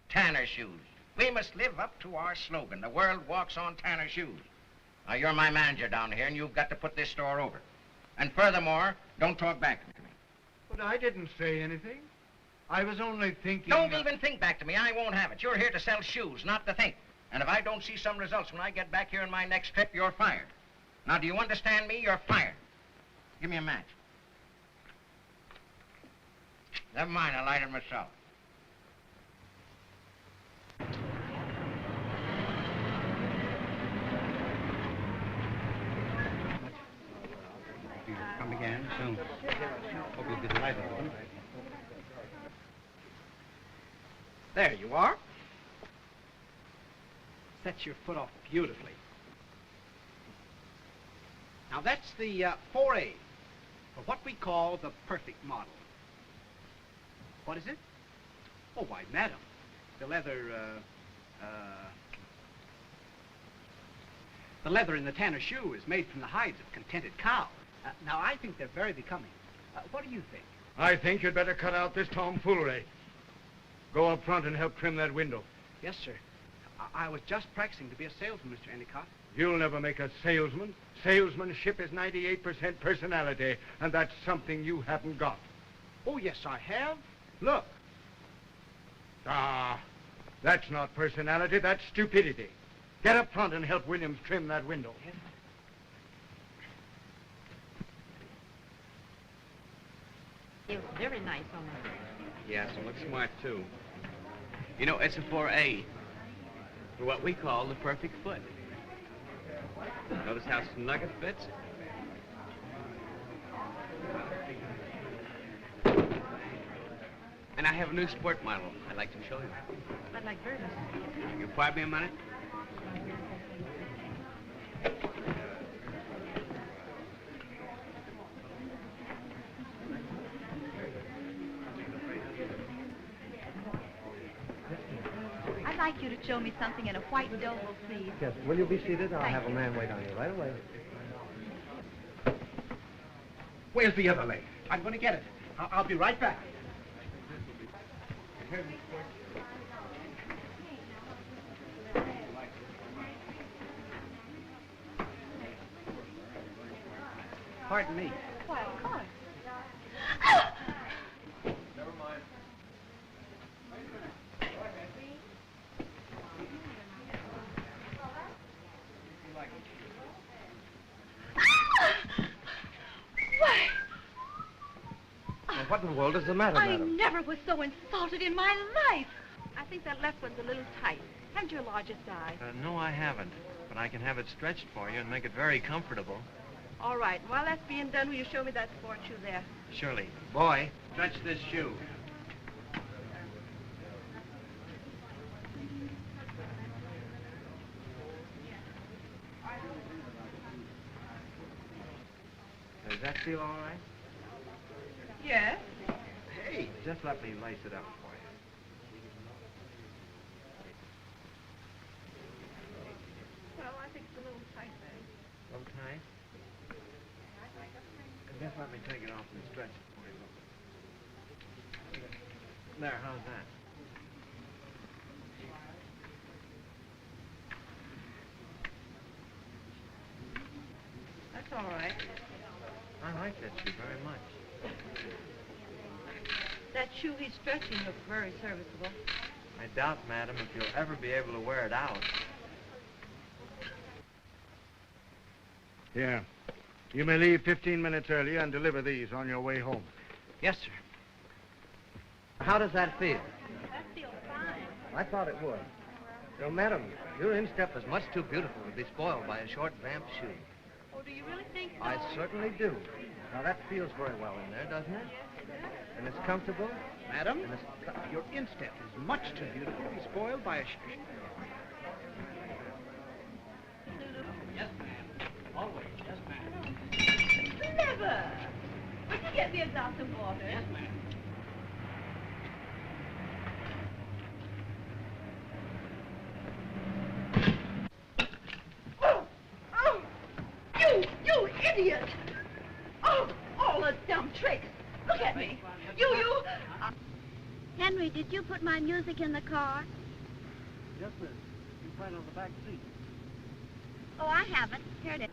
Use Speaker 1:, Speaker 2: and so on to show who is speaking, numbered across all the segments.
Speaker 1: Tanner shoes. We must live up to our slogan. The world walks on Tanner shoes. Now, you're my manager down here, and you've got to put this store over. And furthermore, don't talk back to me.
Speaker 2: But I didn't say anything. I was only thinking...
Speaker 1: Don't even think back to me. I won't have it. You're here to sell shoes, not to think. And if I don't see some results when I get back here on my next trip, you're fired. Now, do you understand me? You're fired. Give me a match. Never mind, I'll light it myself.
Speaker 3: Come again soon. Hope you'll be delighted with them.
Speaker 4: There you are. Sets your foot off beautifully. Now that's the 4A for what we call the perfect model. What is it? Oh, why, madam, the leather in the Tanner shoe is made from the hides of contented cows. Now, I think they're very becoming. What do you think?
Speaker 2: I think you'd better cut out this tomfoolery. Go up front and help trim that window.
Speaker 4: Yes, sir. I was just practicing to be a salesman, Mr. Endicott.
Speaker 2: You'll never make a salesman. Salesmanship is 98% personality, and that's something you haven't got.
Speaker 4: Oh, yes, I have. Look.
Speaker 2: Ah, that's not personality, that's stupidity. Get up front and help Williams trim that window.
Speaker 4: Yes.
Speaker 5: It's very nice on her.
Speaker 3: Yes, it looks smart, too. You know, it's a 4A for what we call the perfect foot. Notice how snug it fits? And I have a new sport model I'd like to show you.
Speaker 5: I'd like very much to see it.
Speaker 3: You pardon me a minute?
Speaker 5: I'd like you to show me something in a white dovel, please.
Speaker 6: Yes, will you be seated? I'll
Speaker 5: Thank
Speaker 6: have a
Speaker 5: you.
Speaker 6: man wait on you right away.
Speaker 4: Where's the other leg? I'm going to get it. I'll be right back. Pardon me.
Speaker 5: Why, of course.
Speaker 2: Never mind.
Speaker 5: Why,
Speaker 6: Well, what in the world is the matter,
Speaker 5: I
Speaker 6: madam?
Speaker 5: never was so insulted in my life. I think that left one's a little tight. Haven't you a larger size?
Speaker 7: No, I haven't. But I can have it stretched for you and make it very comfortable.
Speaker 5: All right. While that's being done, will you show me that sport shoe there?
Speaker 7: Surely.
Speaker 3: Boy, stretch this shoe.
Speaker 6: Does that feel all right?
Speaker 5: Yes.
Speaker 6: Hey, just let me lace it up for you.
Speaker 5: Well, I think it's a little tight there.
Speaker 6: A little tight? Just let me take it off and stretch it for you. There, how's that?
Speaker 5: That's all right.
Speaker 6: I like that shoe very much.
Speaker 5: That shoe he's stretching looks very serviceable.
Speaker 6: I doubt, madam, if you'll ever be able to wear it out.
Speaker 2: Here. You may leave 15 minutes earlier and deliver these on your way home.
Speaker 4: Yes, sir.
Speaker 6: How does that feel?
Speaker 5: That feels fine.
Speaker 6: I thought it would. So, madam, your instep is much too beautiful to be spoiled by a short, vamp shoe.
Speaker 5: Oh, do you really think so?
Speaker 6: I certainly do. Now, that feels very well in there, doesn't it? And it's comfortable?
Speaker 4: Madam,
Speaker 6: And it's...
Speaker 4: your instep is much too beautiful to be spoiled by a Yes, ma'am. Always. Yes, ma'am.
Speaker 5: Never. Would you get me a glass of water?
Speaker 4: Yes, ma'am.
Speaker 5: Oh, you idiot! Oh, all the dumb tricks. Look at me. You.
Speaker 8: Henry, did you put my music in the car?
Speaker 6: Yes, miss. You find it on the back seat.
Speaker 8: Oh, I haven't. Here it is.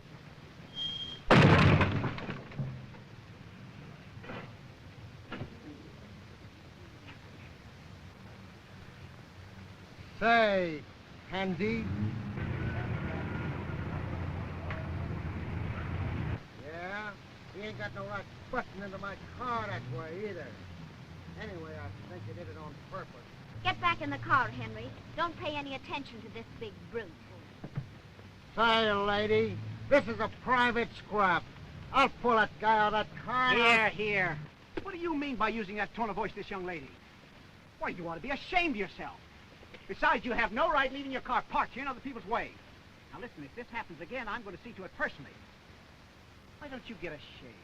Speaker 9: Say, Handy. Yeah? He ain't got no right busting into my car that way either. Anyway, I think he did it on purpose.
Speaker 8: Get back in the car, Henry. Don't pay any attention to this big brute.
Speaker 9: Say, lady, this is a private scrap. I'll pull that guy out of that car. and I'll-
Speaker 4: Here. What do you mean by using that tone of voice to this young lady? Why, you ought to be ashamed of yourself. Besides, you have no right leaving your car parked here in other people's way. Now, listen, if this happens again, I'm going to see to it personally. Why don't you get a shave?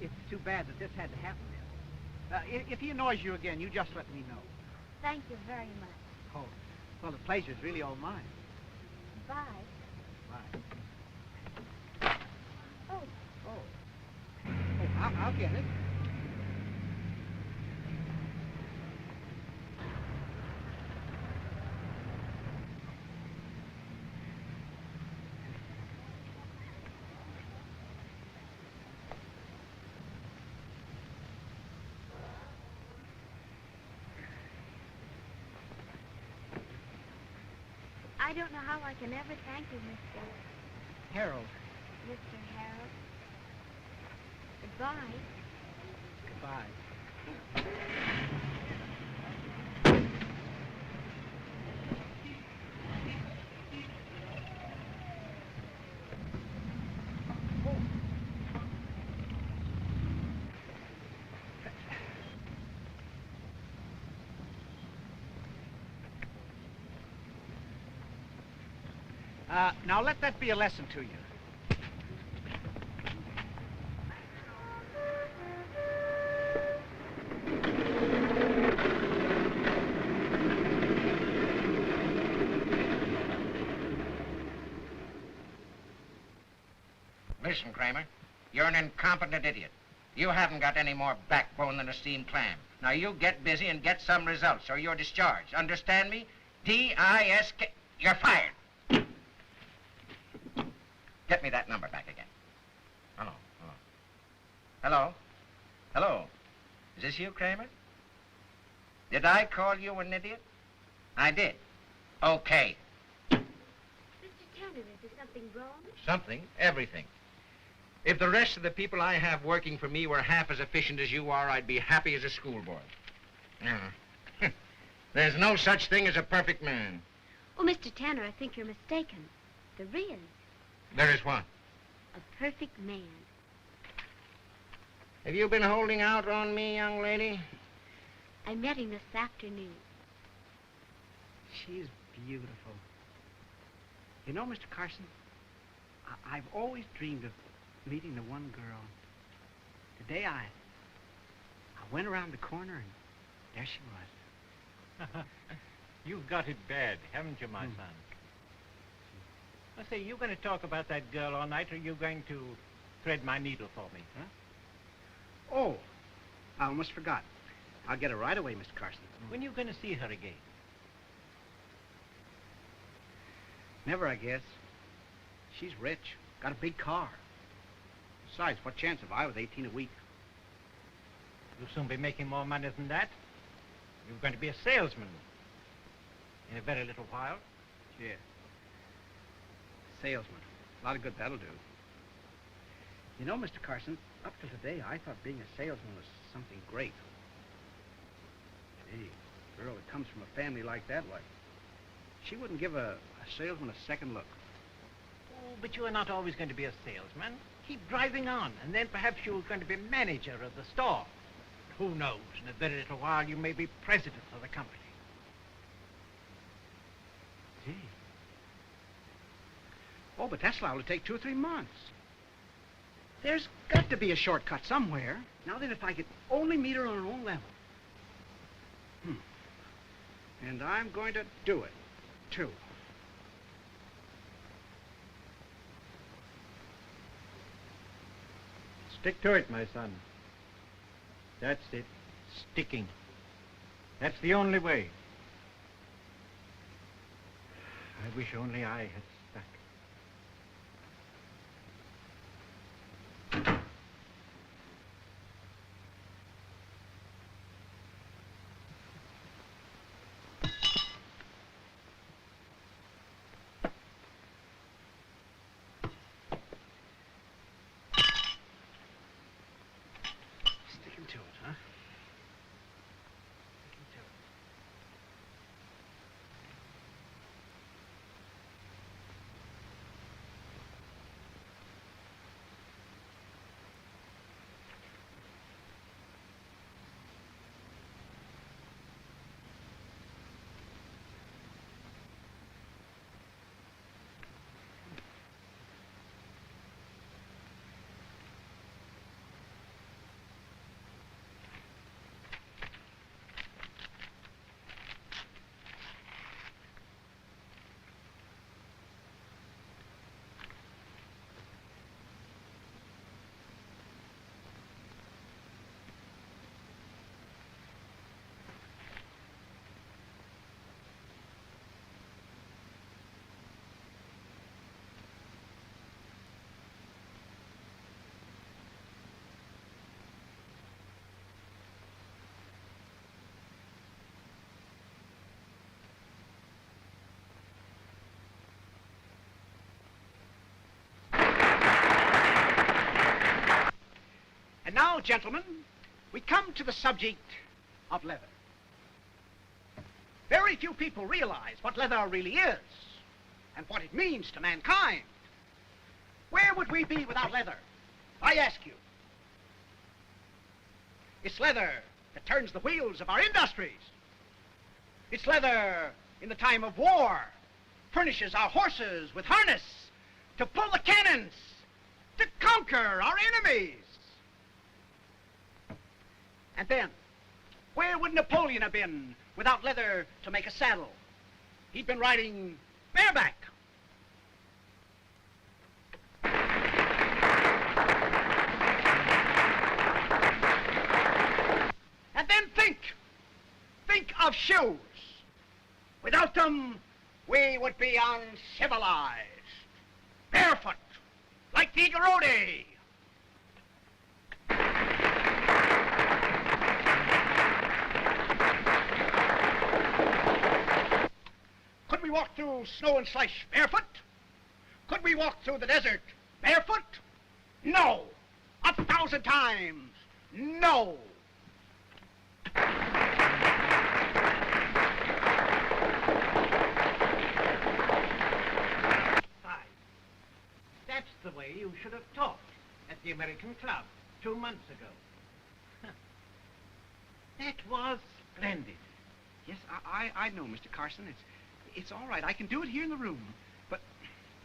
Speaker 4: It's too bad that this had to happen. If he annoys you again, you just let me know.
Speaker 8: Thank you very much.
Speaker 4: Oh, well, the pleasure's really all mine.
Speaker 8: Bye.
Speaker 4: Bye.
Speaker 8: Oh,
Speaker 4: Oh, I'll get it.
Speaker 8: I don't know how I can ever thank you, Mr.
Speaker 4: Harold,
Speaker 8: Harold. Goodbye.
Speaker 4: goodbye. Now let that be a lesson to you.
Speaker 1: Listen, Kramer, you're an incompetent idiot. You haven't got any more backbone than a steamed clam. Now you get busy and get some results, or you're discharged. Understand me? D-I-S-K. You're fired. Get me that number back again. Hello. Hello. Is this you, Kramer? Did I call you an idiot? I did. Okay.
Speaker 8: Mr. Tanner, is there something wrong?
Speaker 1: Something, everything. If the rest of the people I have working for me were half as efficient as you are, I'd be happy as a schoolboy. There's no such thing as a perfect man.
Speaker 8: Oh, Mr. Tanner, I think you're mistaken. There is.
Speaker 1: There is what?
Speaker 8: A perfect man.
Speaker 1: Have you been holding out on me, young lady?
Speaker 8: I met him this afternoon.
Speaker 4: She's beautiful. You know, Mr. Carson, I've always dreamed of meeting the one girl. Today I went around the corner and there she was.
Speaker 10: You've got it bad, haven't you, my son? I say, you going to talk about that girl all night, or are you going to thread my needle for me, huh?
Speaker 4: Oh, I almost forgot. I'll get her right away, Mr. Carson.
Speaker 10: When are you going to see her again?
Speaker 4: Never, I guess. She's rich, got a big car. Besides, what chance have I with 18 a week?
Speaker 10: You'll soon be making more money than that. You're going to be a salesman in a very little while.
Speaker 4: Yeah. Salesman. A lot of good that'll do. You know, Mr. Carson, up till today, I thought being a salesman was something great. Gee, a girl that comes from a family like that, like, she wouldn't give a salesman a second look.
Speaker 10: Oh, but you are not always going to be a salesman. Keep driving on, and then perhaps you're going to be manager of the store. Who knows, in a very little while you may be president of the company.
Speaker 4: Gee. Oh, but that's liable to take 2 or 3 months. There's got to be a shortcut somewhere. Now then, if I could only meet her on her own level. And I'm going to do it, too.
Speaker 10: Stick to it, my son. That's it. Sticking. That's the only way. I wish only I had stuck.
Speaker 4: Sticking to it, huh? Sticking to it. And now, gentlemen, we come to the subject of leather. Very few people realize what leather really is and what it means to mankind. Where would we be without leather? I ask you. It's leather that turns the wheels of our industries. It's leather in the time of war, furnishes our horses with harness to pull the cannons, to conquer our enemies. And then, where would Napoleon have been without leather to make a saddle? He'd been riding bareback. And then think of shoes. Without them, we would be uncivilized. Barefoot, like the Igoroti. Could we walk through snow and slush barefoot? Could we walk through the desert barefoot? No. 1,000 times, no.
Speaker 10: That's the way you should have talked at the American Club 2 months ago. That was splendid.
Speaker 4: Yes, I know, Mr. Carson. It's all right. I can do it here in the room. But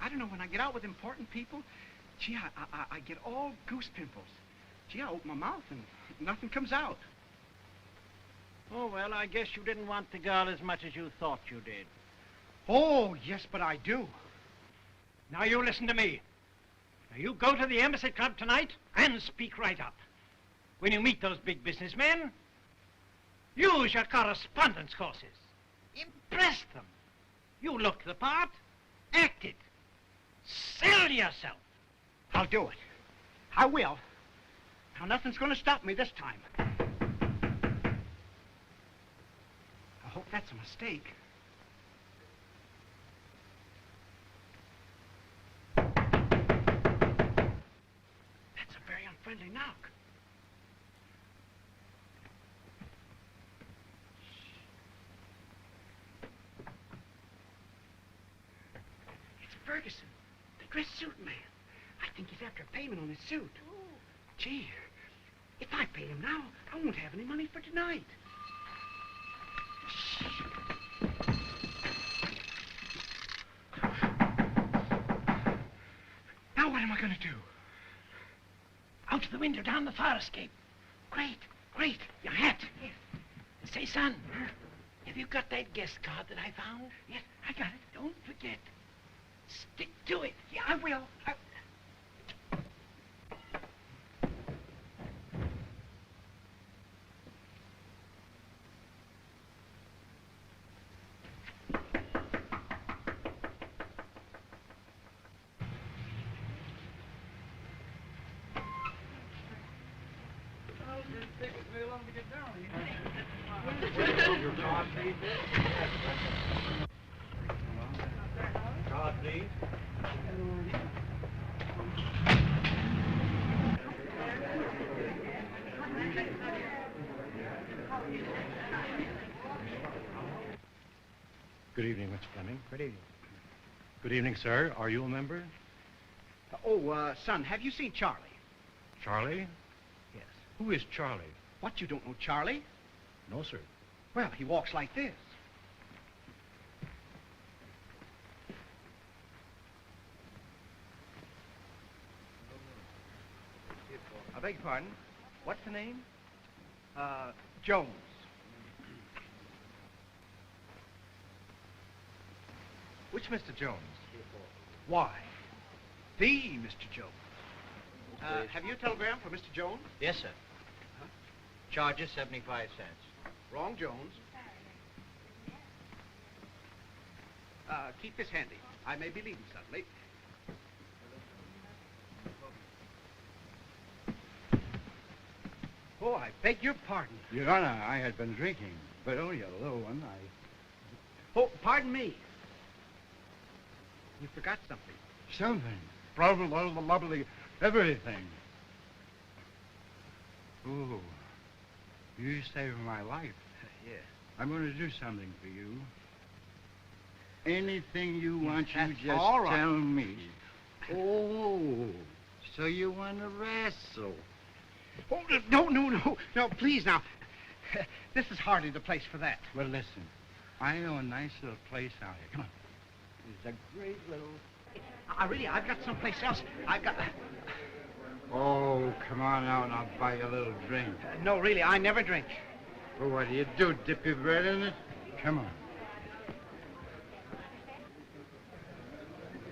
Speaker 4: I don't know, when I get out with important people, gee, I get all goose pimples. Gee, I open my mouth and nothing comes out.
Speaker 10: Oh, well, I guess you didn't want the girl as much as you thought you did.
Speaker 4: Oh, yes, but I do.
Speaker 10: Now you listen to me. Now you go to the Embassy Club tonight and speak right up. When you meet those big businessmen, use your correspondence courses. Impress them. You look the part, act it. Sell yourself.
Speaker 4: I'll do it. I will. Now, nothing's going to stop me this time. I hope that's a mistake. That's a very unfriendly knock. It's Ferguson, the dress suit man. I think he's after a payment on his suit. Gee, if I pay him now, I won't have any money for tonight. Now what am I going to do?
Speaker 10: Out the window, down the fire escape.
Speaker 4: Great, great. Your hat.
Speaker 10: Yes. Say, son, have you got that guest card that I found?
Speaker 4: Yes, I got it.
Speaker 10: Don't forget. Stick to it.
Speaker 4: Yeah, I will.
Speaker 2: Good evening, Mr. Fleming.
Speaker 4: Good evening.
Speaker 2: Good evening, sir. Are you a member?
Speaker 4: Son, have you seen Charlie?
Speaker 2: Charlie?
Speaker 4: Yes.
Speaker 2: Who is Charlie?
Speaker 4: What, you don't know Charlie?
Speaker 2: No, sir.
Speaker 4: Well, he walks like this.
Speaker 6: I beg your pardon. What's the name?
Speaker 4: Jones.
Speaker 6: Which Mr. Jones?
Speaker 4: Why? The Mr. Jones. Have you a telegram for Mr. Jones?
Speaker 6: Yes, sir.
Speaker 4: Huh?
Speaker 6: Charges 75 cents.
Speaker 4: Wrong Jones. Keep this handy. I may be leaving suddenly. Oh, I beg your pardon.
Speaker 2: Your Honor, I had been drinking, but only a little one.
Speaker 4: Oh, pardon me. You forgot something.
Speaker 2: Something. Lovely, everything. Oh, you saved my life.
Speaker 4: Yeah.
Speaker 2: I'm going to do something for you. Anything you want, you
Speaker 4: that's
Speaker 2: just
Speaker 4: all right.
Speaker 2: tell me. Oh, so you want to wrestle?
Speaker 4: Oh, no, please now. This is hardly the place for that.
Speaker 2: Well, listen, I know a nice little place out here. Come on. It's a great little...
Speaker 4: I've got someplace else.
Speaker 2: Oh, come on out and I'll buy you a little drink.
Speaker 4: No, really, I never drink.
Speaker 2: Well, what do? Dip your bread in it? Come on.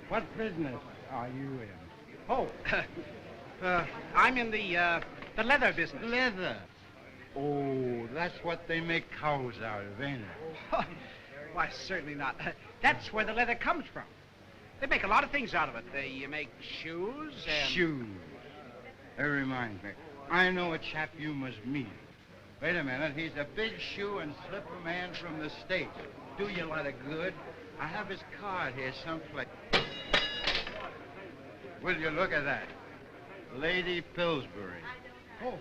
Speaker 2: What business are you in?
Speaker 4: Oh, I'm in the leather business.
Speaker 2: Leather? Oh, that's what they make cows out of, ain't it?
Speaker 4: Why, certainly not. That's where the leather comes from. They make a lot of things out of it. They make shoes and...
Speaker 2: Shoes. That reminds me. I know a chap you must meet. Wait a minute. He's a big shoe and slipper man from the States. Do you a lot of good. I have his card here someplace. Will you look at that? Lady Pillsbury.
Speaker 4: Oh,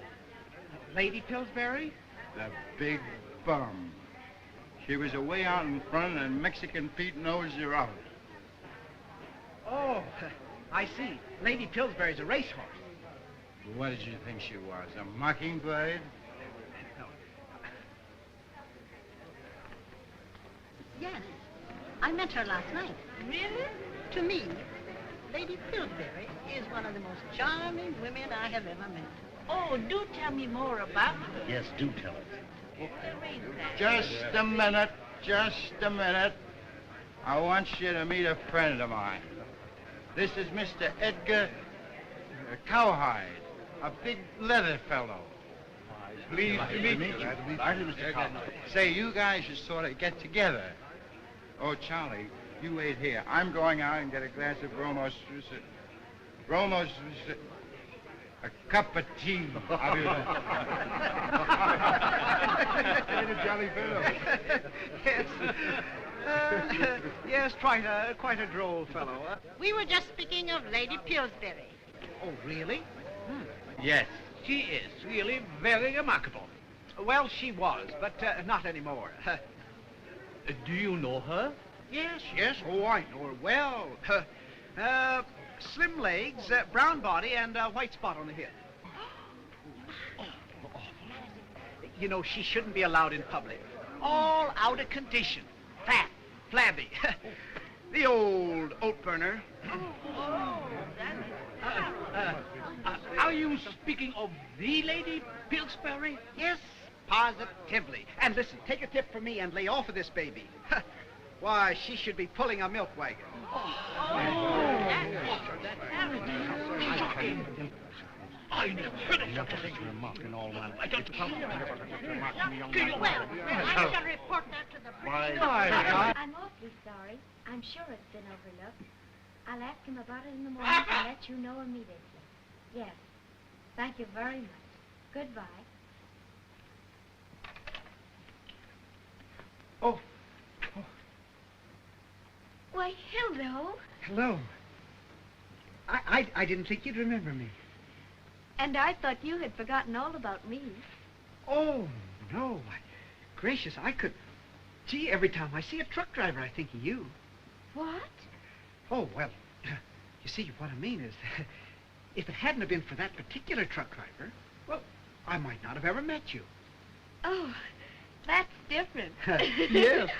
Speaker 4: Lady Pillsbury?
Speaker 2: The big bum. She was away out in front, and Mexican Pete knows her out.
Speaker 4: Oh, I see. Lady Pillsbury's a racehorse.
Speaker 2: What did you think she was, a mockingbird?
Speaker 4: No.
Speaker 8: Yes. I met her last night.
Speaker 5: Really?
Speaker 8: To me,
Speaker 9: Lady Pillsbury is one of the most charming women I have ever met.
Speaker 5: Oh, do tell me more about her.
Speaker 6: Yes, do tell us.
Speaker 2: Just a minute. Just a minute. I want you to meet a friend of mine. This is Mr. Edgar Cowhide, a big leather fellow. Pleased to meet you.
Speaker 6: Mr. Cowhide.
Speaker 2: Say, you guys should sort of get together. Oh, Charlie, you wait here. I'm going out and get a glass of a cup of tea. I'll be back. Ain't a jolly fellow.
Speaker 4: Yes. Yes, quite a droll fellow.
Speaker 9: We were just speaking of Lady Pillsbury.
Speaker 4: Oh, really?
Speaker 2: Yes.
Speaker 4: She is really very remarkable. Well, she was, but not anymore.
Speaker 3: Do you know her?
Speaker 4: Yes. Oh, I know her well. Slim legs, brown body, and a white spot on the hip. You know, she shouldn't be allowed in public. All out of condition. Fat, flabby. The old oat burner.
Speaker 3: Are you speaking of the Lady Pillsbury?
Speaker 4: Yes, positively. And listen, take a tip from me and lay off of this baby. Why, she should be pulling a milk wagon.
Speaker 3: I never heard of such a thing. I don't
Speaker 5: Well, I shall report that to the British.
Speaker 8: I'm awfully sorry. I'm sure it's been overlooked. I'll ask him about it in the morning and let you know immediately. Yes. Thank you very much. Goodbye.
Speaker 4: Oh.
Speaker 8: Why, hello.
Speaker 4: Hello. I didn't think you'd remember me.
Speaker 8: And I thought you had forgotten all about me.
Speaker 4: Oh, no. Gracious, I could... Gee, every time I see a truck driver, I think of you.
Speaker 8: What?
Speaker 4: Oh, well, you see, what I mean is, if it hadn't have been for that particular truck driver, well, I might not have ever met you.
Speaker 8: Oh, that's different.
Speaker 4: Yes.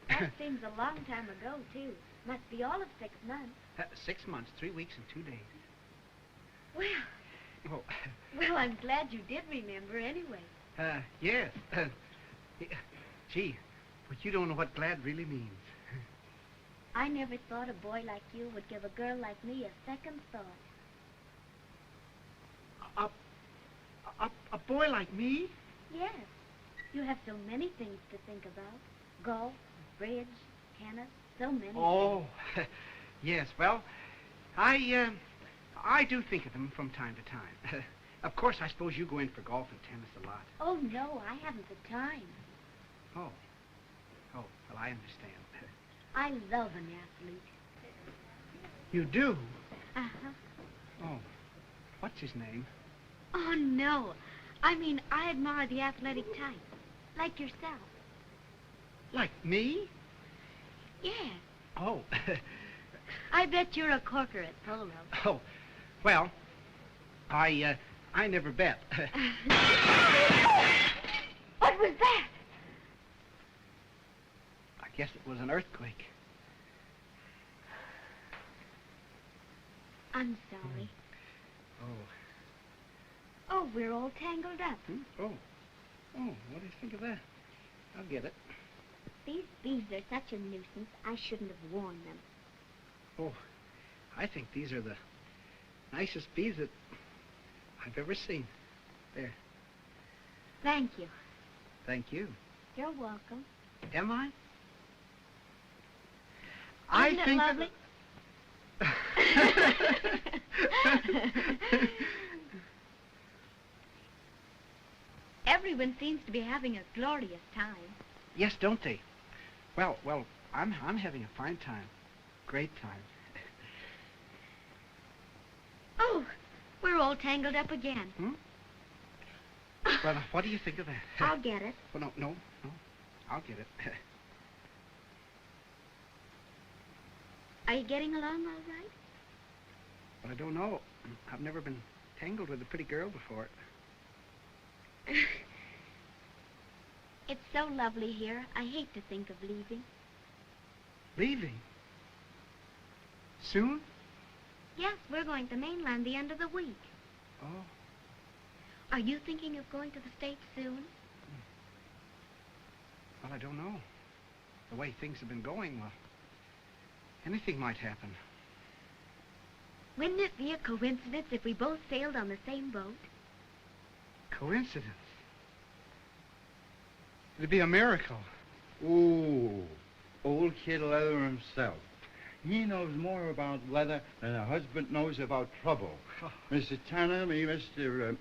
Speaker 8: That seems a long time ago, too. Must be all of 6 months.
Speaker 4: 6 months, 3 weeks, and 2 days.
Speaker 8: Well,
Speaker 4: Oh,
Speaker 8: well, I'm glad you did remember anyway.
Speaker 4: yes. Gee, but you don't know what glad really means.
Speaker 8: I never thought a boy like you would give a girl like me a second thought.
Speaker 4: A boy like me?
Speaker 8: Yes. You have so many things to think about. Golf, bridge, tennis, so many
Speaker 4: Oh, yes. Well, I do think of them from time to time. Of course, I suppose you go in for golf and tennis a lot.
Speaker 8: Oh, no, I haven't the time.
Speaker 4: Oh. Oh, well, I understand.
Speaker 8: I love an athlete.
Speaker 4: You do?
Speaker 8: Uh-huh.
Speaker 4: Oh. What's his name?
Speaker 8: Oh, no. I mean, I admire the athletic type. Like yourself.
Speaker 4: Like me?
Speaker 8: Yes.
Speaker 4: Oh.
Speaker 8: I bet you're a corker at polo.
Speaker 4: Oh. Well, I never bet.
Speaker 8: What was that?
Speaker 4: I guess it was an earthquake.
Speaker 8: I'm sorry.
Speaker 4: Oh.
Speaker 8: Oh, we're all tangled up.
Speaker 4: Oh. Oh, what do you think of that? I'll get it.
Speaker 8: These beads are such a nuisance, I shouldn't have worn them.
Speaker 4: Oh, I think these are the nicest beads that I've ever seen. There.
Speaker 8: Thank you.
Speaker 4: Thank you.
Speaker 8: You're welcome.
Speaker 4: Am I?
Speaker 8: Isn't it
Speaker 4: think
Speaker 8: lovely? Everyone seems to be having a glorious time.
Speaker 4: Yes, don't they? Well, I'm having a fine time. Great time.
Speaker 8: Oh, we're all tangled up again.
Speaker 4: Well, what do you think of that?
Speaker 8: I'll get it.
Speaker 4: Well, no. I'll get it.
Speaker 8: Are you getting along all right?
Speaker 4: But I don't know. I've never been tangled with a pretty girl before.
Speaker 8: It's so lovely here. I hate to think of leaving.
Speaker 4: Leaving? Soon?
Speaker 8: Yes, we're going to mainland the end of the week.
Speaker 4: Oh.
Speaker 8: Are you thinking of going to the States soon?
Speaker 4: Well, I don't know. The way things have been going, well, anything might happen.
Speaker 8: Wouldn't it be a coincidence if we both sailed on the same boat?
Speaker 4: Coincidence? It'd be a miracle.
Speaker 2: Ooh, old Kid Leather himself. He knows more about leather than a husband knows about trouble. Mr. Tanner, Mr.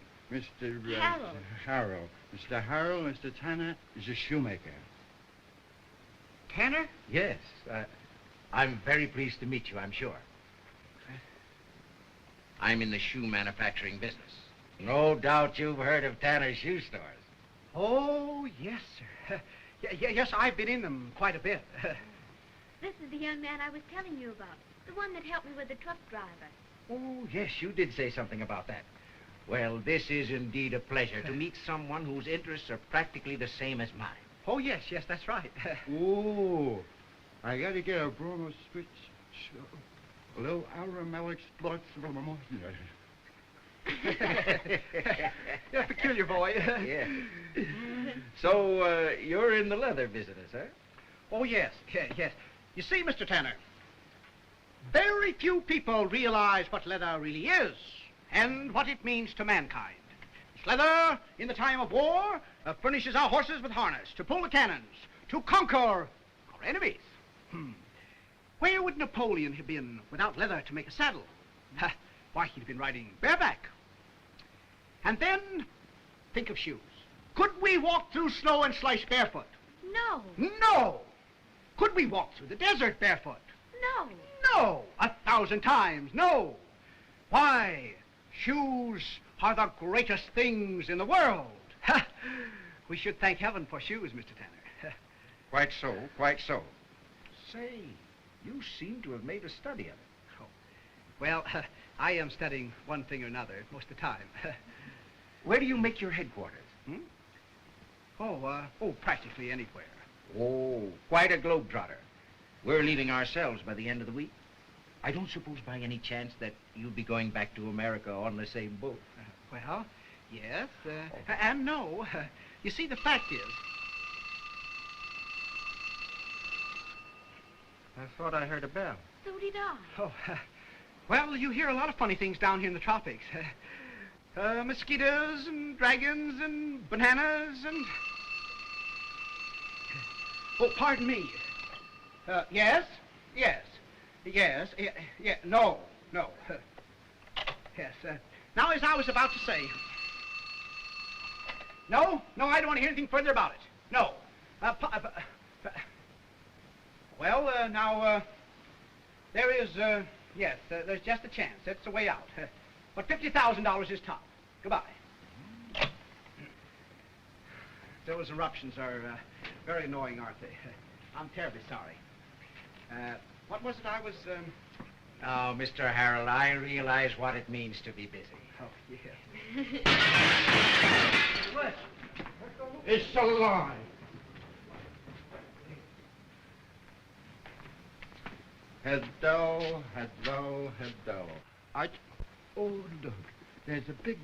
Speaker 8: Harold.
Speaker 2: Harold. Mr. Harold, Mr. Tanner is a shoemaker.
Speaker 4: Tanner?
Speaker 1: Yes. I'm very pleased to meet you, I'm sure. I'm in the shoe manufacturing business. No doubt you've heard of Tanner Shoe Stores.
Speaker 4: Oh, yes, sir. Yes, I've been in them quite a bit.
Speaker 8: This is the young man I was telling you about. The one that helped me with the truck driver.
Speaker 1: Oh, yes, you did say something about that. Well, this is indeed a pleasure to meet someone whose interests are practically the same as mine.
Speaker 4: Oh, yes, that's right.
Speaker 2: Ooh, I gotta get a Bruno switch. A little aromatic splotch from a moisture.
Speaker 4: You're a peculiar boy.
Speaker 1: Yeah. So, you're in the leather business, huh?
Speaker 4: Oh, yes. You see, Mr. Tanner, very few people realize what leather really is and what it means to mankind. This leather, in the time of war, furnishes our horses with harness to pull the cannons, to conquer our enemies. Where would Napoleon have been without leather to make a saddle? Why, he'd have been riding bareback. And then, think of shoes. Could we walk through snow and slush barefoot?
Speaker 8: No.
Speaker 4: No! Could we walk through the desert barefoot?
Speaker 8: No.
Speaker 4: No! 1,000 times, no! Why, shoes are the greatest things in the world. We should thank heaven for shoes, Mr. Tanner.
Speaker 1: Quite so, quite so. Say, you seem to have made a study of it.
Speaker 4: Oh. Well, I am studying one thing or another most of the time.
Speaker 1: Where do you make your headquarters?
Speaker 4: Practically anywhere.
Speaker 1: Oh, quite a globetrotter. We're leaving ourselves by the end of the week. I don't suppose by any chance that you'll be going back to America on the same boat.
Speaker 4: Well, yes, and no. You see, the fact is...
Speaker 1: I thought I heard a bell.
Speaker 8: So did I.
Speaker 4: Oh, well, you hear a lot of funny things down here in the tropics. Mosquitoes and dragons and bananas and... Oh, pardon me. Yes, no. Yes, now, as I was about to say... No, I don't want to hear anything further about it. No. There is, there's just a chance. That's the way out. But $50,000 is top. Goodbye. Those eruptions are very annoying, aren't they? I'm terribly sorry. What was it I was...
Speaker 1: Oh, Mr. Harold, I realize what it means to be busy.
Speaker 4: Oh, yes.
Speaker 2: What? It's a lie. Hello. Oh, look. There's a big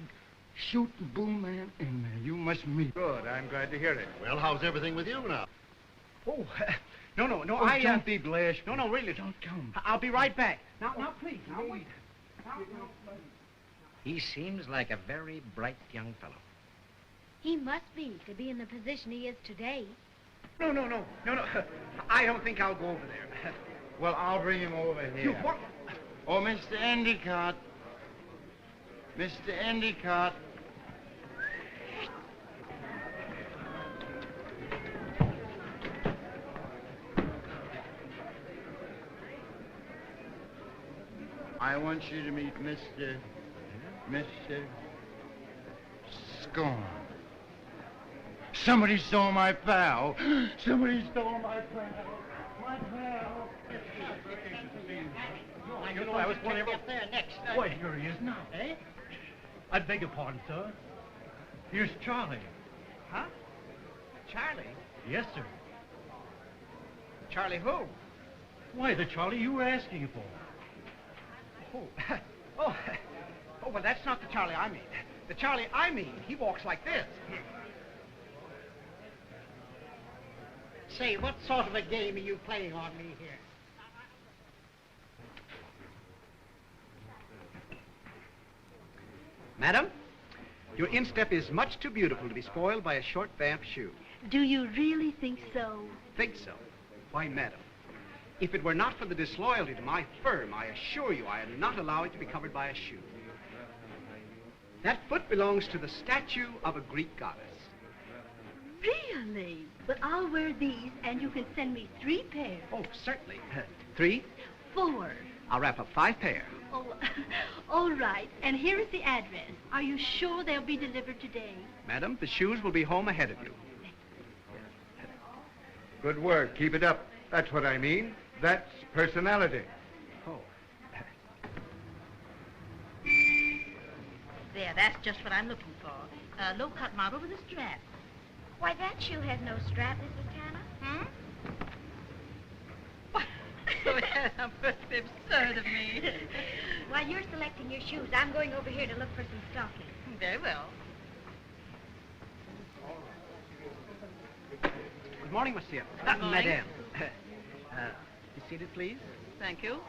Speaker 2: shooting bull man in there. You must meet.
Speaker 6: Good. I'm glad to hear it.
Speaker 9: Well, how's everything with you now?
Speaker 4: Oh, no,
Speaker 2: Oh, don't be blashed.
Speaker 4: No, really.
Speaker 2: Don't come.
Speaker 4: I'll be right back. Now, please. Now, wait.
Speaker 1: He seems like a very bright young fellow.
Speaker 8: He must be to be in the position he is today.
Speaker 4: No. I don't think I'll go over there.
Speaker 2: Well, I'll bring him over here.
Speaker 4: You what?
Speaker 2: Oh, Mr. Endicott. Mr. Endicott. I want you to meet Mr. Scorn. Somebody stole my pal. Somebody stole my pal. My pal.
Speaker 10: You know, I was wondering...
Speaker 9: Get there next.
Speaker 10: Why, here he is now.
Speaker 9: Eh?
Speaker 10: I beg your pardon, sir. Here's Charlie.
Speaker 4: Huh? Charlie?
Speaker 10: Yes, sir.
Speaker 4: Charlie who?
Speaker 10: Why, the Charlie you were asking for.
Speaker 4: Oh, well, that's not the Charlie I mean. The Charlie I mean, he walks like this.
Speaker 9: Say, what sort of a game are you playing on me here?
Speaker 4: Madam, your instep is much too beautiful to be spoiled by a short vamp shoe.
Speaker 5: Do you really think so?
Speaker 4: Think so? Why, madam, if it were not for the disloyalty to my firm, I assure you I'd not allow it to be covered by a shoe. That foot belongs to the statue of a Greek goddess.
Speaker 5: Really? But I'll wear these, and you can send me 3 pairs.
Speaker 4: Oh, certainly. 3?
Speaker 5: 4.
Speaker 4: I'll wrap up 5 pair.
Speaker 5: Oh, all right. And here is the address. Are you sure they'll be delivered today?
Speaker 4: Madam, the shoes will be home ahead of you.
Speaker 2: Good work. Keep it up. That's what I mean. That's personality.
Speaker 4: Oh.
Speaker 5: There, that's just what I'm looking for. A low-cut model with a strap.
Speaker 8: Why, that shoe has no strap, Mrs. Tanner.
Speaker 5: Hmm? Oh, how perfectly absurd of me.
Speaker 8: While you're selecting your shoes, I'm going over here to look for some stockings.
Speaker 5: Very well.
Speaker 4: Good morning, monsieur.
Speaker 5: Good morning.
Speaker 4: Madame. Be seated, please.
Speaker 5: Thank you.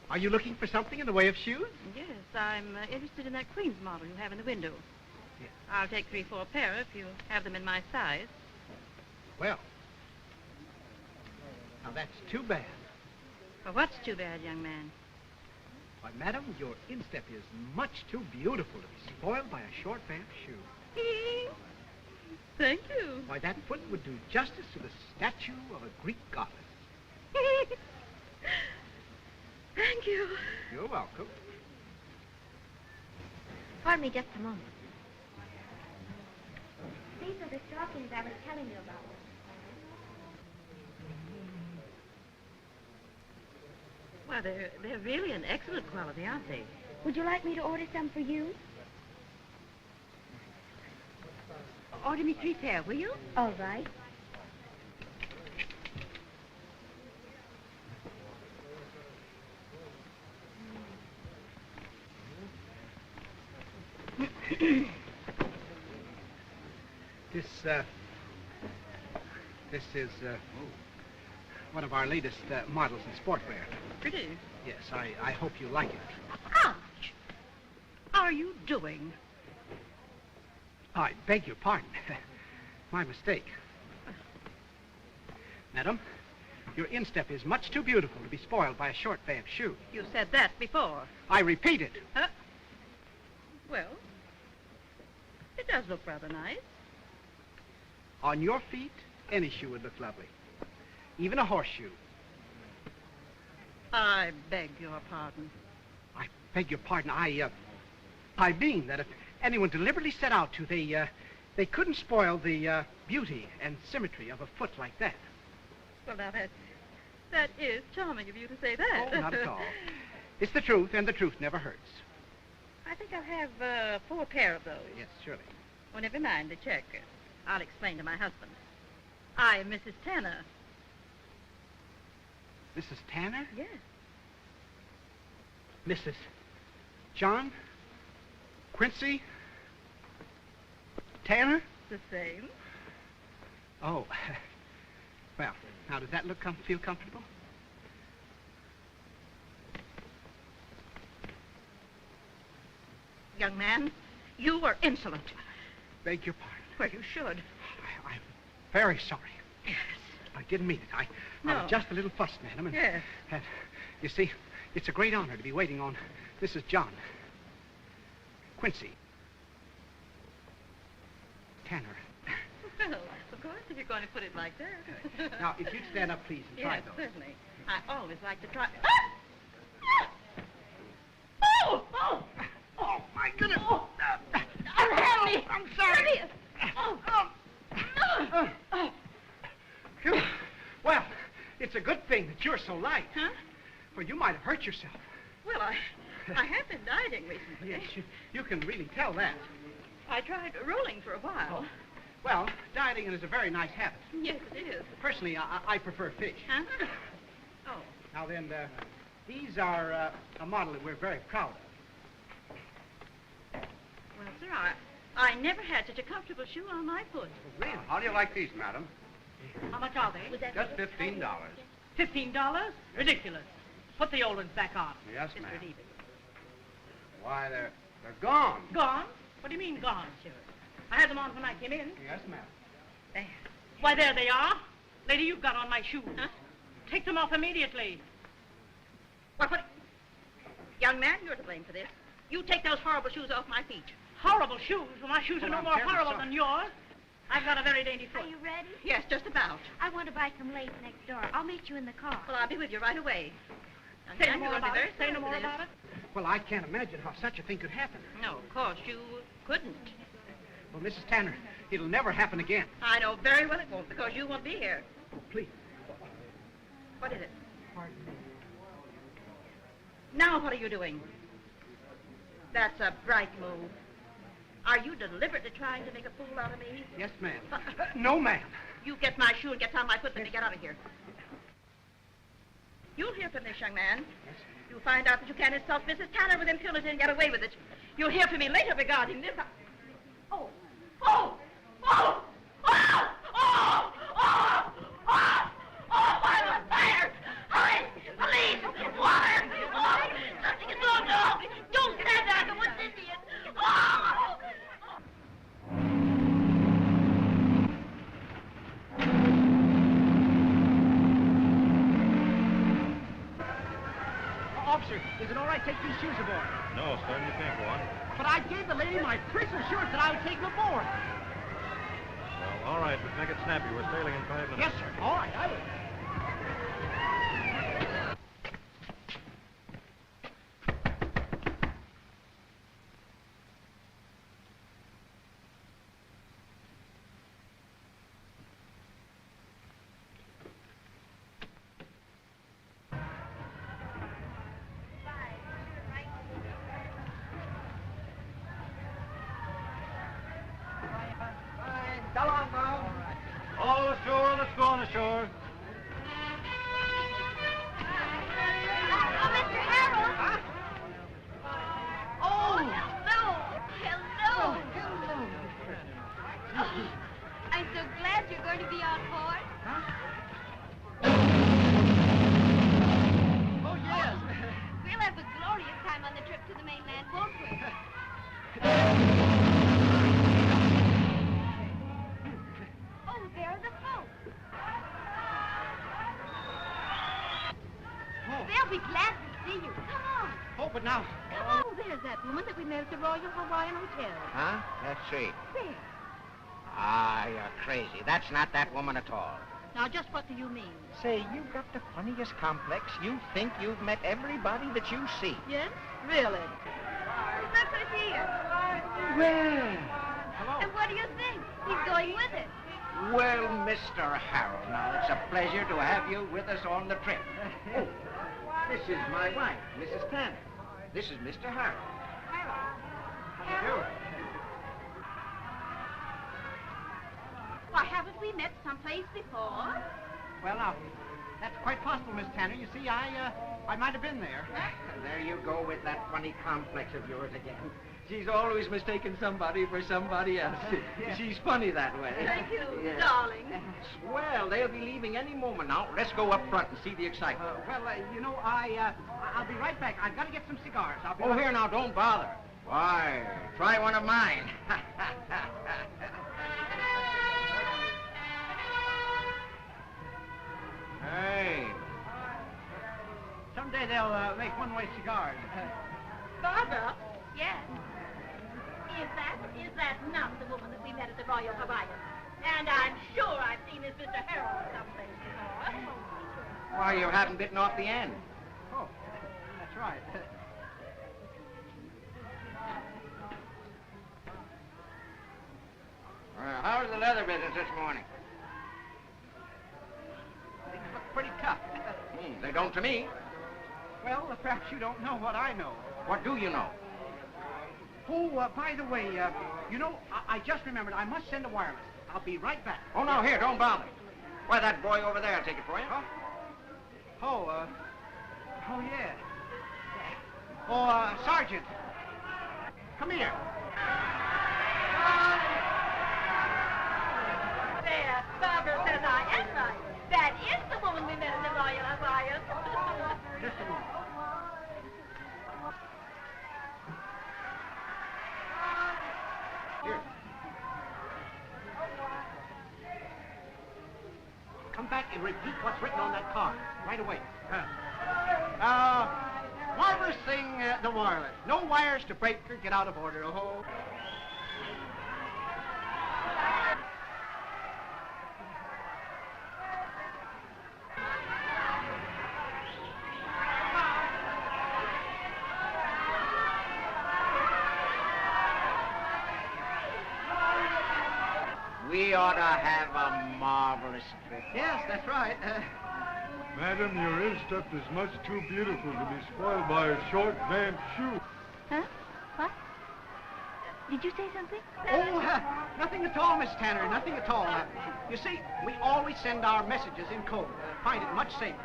Speaker 4: Are you looking for something in the way of shoes?
Speaker 5: Yes, I'm interested in that Queen's model you have in the window.
Speaker 4: Yes.
Speaker 5: I'll take 3, 4 pair if you have them in my size.
Speaker 4: Well, now that's too bad.
Speaker 5: Well, what's too bad, young man?
Speaker 4: Why, madam, your instep is much too beautiful to be spoiled by a short vamp shoe.
Speaker 5: Thank you.
Speaker 4: Why, that foot would do justice to the statue of a Greek goddess.
Speaker 5: Thank you.
Speaker 4: You're welcome.
Speaker 8: Pardon me just a moment. These are the stockings I was telling you about.
Speaker 5: Well, they're really an excellent quality, aren't they?
Speaker 8: Would you like me to order some for you?
Speaker 5: Order me 3 pair, will you?
Speaker 8: All right.
Speaker 4: This is one of our latest models in sportwear.
Speaker 5: Pretty.
Speaker 4: Yes, I hope you like it.
Speaker 5: Ouch! Are you doing?
Speaker 4: I beg your pardon. My mistake. Madam, your instep is much too beautiful to be spoiled by a short vamp shoe.
Speaker 5: You said that before.
Speaker 4: I repeat it.
Speaker 5: Huh? Well, it does look rather nice.
Speaker 4: On your feet, any shoe would look lovely. Even a horseshoe.
Speaker 5: I beg your pardon.
Speaker 4: I beg your pardon. I mean that if anyone deliberately set out to, they couldn't spoil the beauty and symmetry of a foot like that.
Speaker 5: Well, now, that is charming of you to say that.
Speaker 4: Oh, not at all. It's the truth, and the truth never hurts.
Speaker 5: I think I'll have 4 pair of those.
Speaker 4: Yes, surely.
Speaker 5: Well, never mind the check. I'll explain to my husband. I am Mrs. Tanner.
Speaker 4: Mrs. Tanner?
Speaker 5: Yes.
Speaker 4: Mrs. John Quincy Tanner?
Speaker 5: The same.
Speaker 4: Oh. Well, now, does that feel comfortable?
Speaker 5: Young man, you were insolent.
Speaker 4: Beg your pardon.
Speaker 5: Well, you should.
Speaker 4: I'm very sorry.
Speaker 5: Yes.
Speaker 4: I didn't mean it. I
Speaker 5: No.
Speaker 4: was just a little fussed, madam. And,
Speaker 5: Yes.
Speaker 4: And, you see, it's a great honor to be waiting on Mrs. John Quincy Tanner.
Speaker 5: Well, of course, if you're going to put it like that.
Speaker 4: Now, if you'd stand up, please, and try
Speaker 5: Yes,
Speaker 4: those.
Speaker 5: certainly. I always like to try... Oh! Oh!
Speaker 4: Oh, my goodness.
Speaker 5: Oh. Help me!
Speaker 4: I'm sorry. Well, it's a good thing that you're so light.
Speaker 5: Huh?
Speaker 4: For you might have hurt yourself.
Speaker 5: Well, I have been dieting recently.
Speaker 4: Yes, you can really tell that.
Speaker 5: I tried rolling for a while.
Speaker 4: Well, dieting is a very nice habit.
Speaker 5: Yes, it is.
Speaker 4: Personally, I prefer fish.
Speaker 5: Huh? Oh.
Speaker 4: Now then, these are a model that we're very proud of.
Speaker 5: Well, sir, I never had such a comfortable shoe on my foot.
Speaker 2: Really? How do you like these, madam?
Speaker 5: How much are they?
Speaker 2: Just $15.
Speaker 5: $15? Ridiculous. Put the old ones back on.
Speaker 2: Yes,
Speaker 5: Mr.
Speaker 2: ma'am.
Speaker 5: Davis.
Speaker 2: Why, they're gone.
Speaker 5: Gone? What do you mean gone, sir? I had them on when I came in.
Speaker 2: Yes, ma'am.
Speaker 5: There. Why, there they are. Lady, you've got on my shoes. Huh? Take them off immediately. What? Young man, you're to blame for this. You take those horrible shoes off my feet. Horrible shoes? Well, my shoes are no more horrible than yours. I've got a very dainty foot.
Speaker 8: Are you ready?
Speaker 5: Yes, just about.
Speaker 8: I want to buy some lace next door. I'll meet you in the car.
Speaker 5: Well, I'll be with you right away.
Speaker 8: Say no more about it.
Speaker 5: Say no more about it.
Speaker 4: Well, I can't imagine how such a thing could happen.
Speaker 5: No, of course, you couldn't.
Speaker 4: Well, Mrs. Tanner, it'll never happen again.
Speaker 5: I know very well it won't, because you won't be here.
Speaker 4: Oh, please.
Speaker 5: What is it?
Speaker 4: Pardon me.
Speaker 5: Now what are you doing? That's a bright move. Are you deliberately trying to make a fool out of me?
Speaker 4: Yes, ma'am. No, ma'am.
Speaker 5: You get my shoe and get on my foot, let me get out of here. You'll hear from this young man.
Speaker 4: Yes.
Speaker 5: You'll find out that you can't insult Mrs. Tanner with impunity and get away with it. You'll hear from me later regarding this. Oh! Oh! Oh! Oh! Oh! Oh! Oh! Oh! I'm on fire! Hurry! Police! Water! Oh! Something is wrong! No! Don't stand there! The woods Indian! Oh!
Speaker 4: Officer, is it all right to take these shoes aboard?
Speaker 7: No, sir, you can't go on.
Speaker 4: But I gave the lady my prison assurance that I would take them aboard.
Speaker 7: Well, all right, but make it snappy. We're sailing in 5 minutes.
Speaker 4: Yes, sir. All right, I will.
Speaker 2: All ashore, let's go on ashore.
Speaker 8: Oh, Mr. Harold!
Speaker 5: Oh!
Speaker 8: Hello! Hello! Oh, I'm so glad you're going to be on board.
Speaker 4: Oh, yes.
Speaker 8: We'll have a glorious time on the trip to the mainland, won't we? Oh, there are the folks.
Speaker 4: Oh.
Speaker 8: They'll be glad to see you. Come on.
Speaker 4: Oh, but now...
Speaker 8: Come on. There's that woman that we met at the Royal Hawaiian Hotel.
Speaker 1: Huh? Let's see.
Speaker 8: There.
Speaker 1: Ah, you're crazy. That's not that woman at all.
Speaker 5: Now, just what do you mean?
Speaker 1: Say, you've got the funniest complex. You think you've met everybody that you see.
Speaker 5: Yes? Really?
Speaker 8: Look who's here.
Speaker 1: Well,
Speaker 8: And what do you think? He's going with us.
Speaker 1: well, Mr. Harold, now it's a pleasure to have you with us on the trip. Oh, this is my wife, Mrs. Tanner. This is Mr. Harold.
Speaker 4: How do you do?
Speaker 5: Why, haven't we met someplace before?
Speaker 4: Well, now, that's quite possible, Miss Tanner. You see, I might have been there.
Speaker 1: There you go with that funny complex of yours again. She's always mistaken somebody for somebody else. She's funny that way.
Speaker 5: Thank you,
Speaker 1: Yeah.
Speaker 5: darling.
Speaker 1: Well, they'll be leaving any moment now. Let's go up front and see the excitement.
Speaker 4: You know, I'll be right back. I've got to get some cigars. I'll be
Speaker 1: Oh,
Speaker 4: right
Speaker 1: here now, don't bother. Why, try one of mine. Hey.
Speaker 4: Someday they'll make one-way cigars.
Speaker 5: Barbara,
Speaker 8: Yes.
Speaker 5: is that not the woman that we met at the Royal Hawaiian? And I'm sure I've seen this Mr. Harold someplace before.
Speaker 1: Why, you haven't bitten off the end.
Speaker 4: Oh, that's right.
Speaker 1: How's the leather business this morning?
Speaker 4: Things look pretty tough.
Speaker 1: They don't to me.
Speaker 4: Well, perhaps you don't know what I know.
Speaker 1: What do you know?
Speaker 4: Oh, by the way, you know, I just remembered I must send a wireless. I'll be right back.
Speaker 1: Oh, no, here, don't bother. Why, that boy over there will take it for you.
Speaker 4: Huh? Oh, yeah. Oh, Sergeant. Come here.
Speaker 5: There, Barbara says I am right. That is the woman we met in the Royal Alliance.
Speaker 4: Just a moment. Here. Come back and repeat what's written on that card right away. Wireless thing, the wireless. No wires to break or get out of order. Oh.
Speaker 1: We ought to have a marvelous trip.
Speaker 4: Yes, that's right.
Speaker 11: Madam, your instep is much too beautiful to be spoiled by a short, damp shoe.
Speaker 8: Huh? What? Did you say something?
Speaker 4: Oh, nothing at all, Miss Tanner, nothing at all. You see, we always send our messages in code. Find it much safer.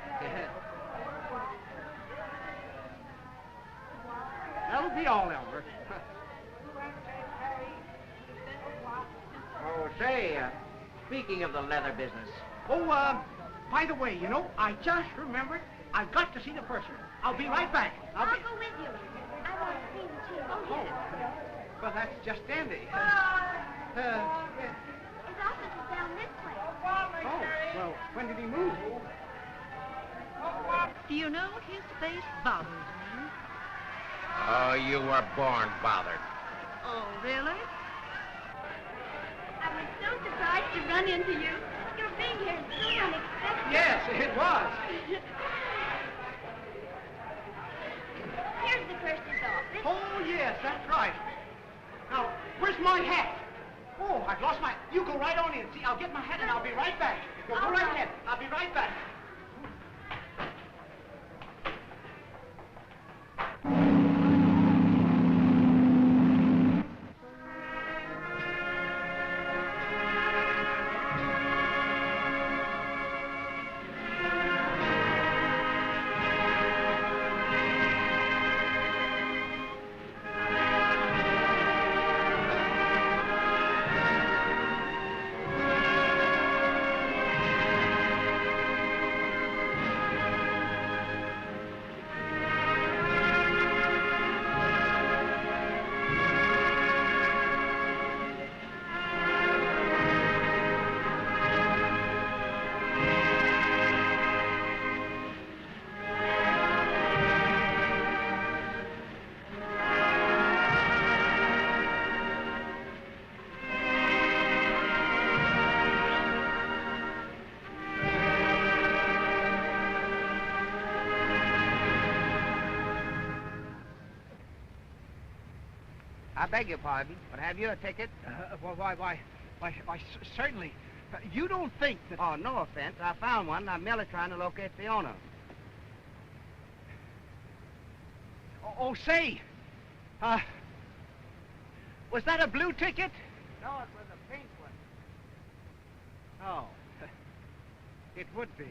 Speaker 4: That'll be all, Elmer.
Speaker 1: Oh, say, speaking of the leather business.
Speaker 4: Oh, by the way, you know, I just remembered I've got to see the purser. I'll be right back.
Speaker 8: I'll go with you. I want to see the chief.
Speaker 4: Oh, well, that's just dandy.
Speaker 8: His office is down this way.
Speaker 4: Oh, well, when did he move?
Speaker 5: Do you know his face bothers me?
Speaker 1: Oh, you were born bothered.
Speaker 5: Oh, really? I was so surprised to run into you. Your being here is so unexpected.
Speaker 4: Yes, it was.
Speaker 8: Here's the purser's office.
Speaker 4: Oh, yes, that's right. Now, where's my hat? Oh, I've lost my... You go right on in. See, I'll get my hat and I'll be right back. Go right ahead. I'll be right back.
Speaker 9: I beg your pardon, but have you a ticket?
Speaker 4: Why, certainly. You don't think that...
Speaker 9: Oh, no offense. I found one. I'm merely trying to locate the owner.
Speaker 4: Oh, say, was that a blue ticket?
Speaker 9: No, it was a pink one.
Speaker 4: Oh, it would be.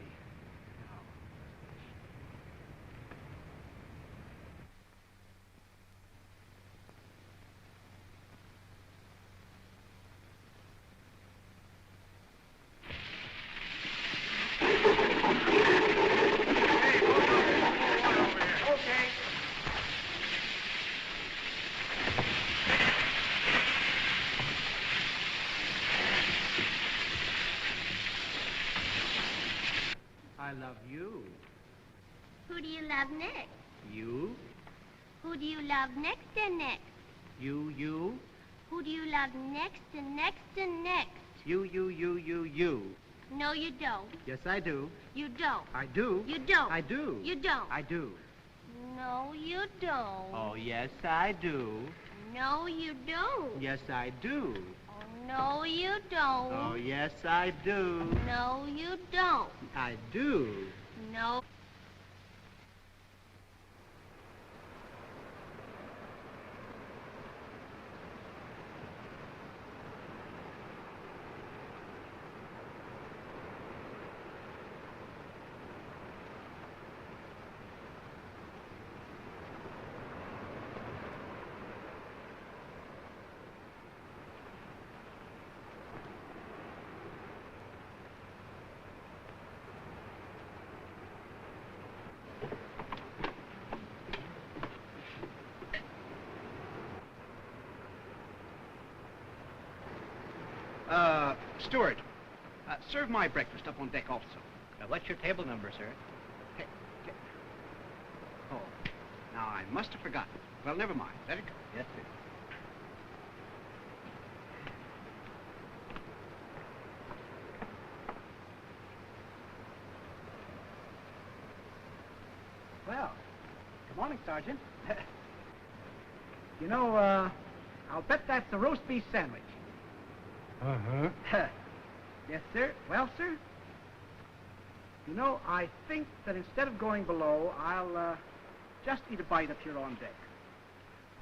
Speaker 4: I love you.
Speaker 8: Who do you love next?
Speaker 4: You?
Speaker 8: Who do you love next and next?
Speaker 4: You?
Speaker 8: Who do you love next and next and next?
Speaker 4: You.
Speaker 8: No, you don't.
Speaker 4: Yes, I do.
Speaker 8: You don't.
Speaker 4: I do.
Speaker 8: You don't.
Speaker 4: I do.
Speaker 8: You don't.
Speaker 4: I do.
Speaker 8: No, you don't.
Speaker 4: Oh, yes, I do.
Speaker 8: No, you don't.
Speaker 4: Yes, I do.
Speaker 8: Oh, no, you don't.
Speaker 4: Oh, yes, I do.
Speaker 8: No, you don't.
Speaker 4: I do.
Speaker 8: No.
Speaker 4: Steward, serve my breakfast up on deck also.
Speaker 6: Now, what's your table number, sir?
Speaker 4: Oh, now I must have forgotten. Well, never mind. Let it go.
Speaker 6: Yes, sir.
Speaker 4: Well, good morning, Sergeant. You know, I'll bet that's a roast beef sandwich.
Speaker 11: Uh-huh.
Speaker 4: Yes, sir. Well, sir, you know, I think that instead of going below, I'll just eat a bite up here on deck.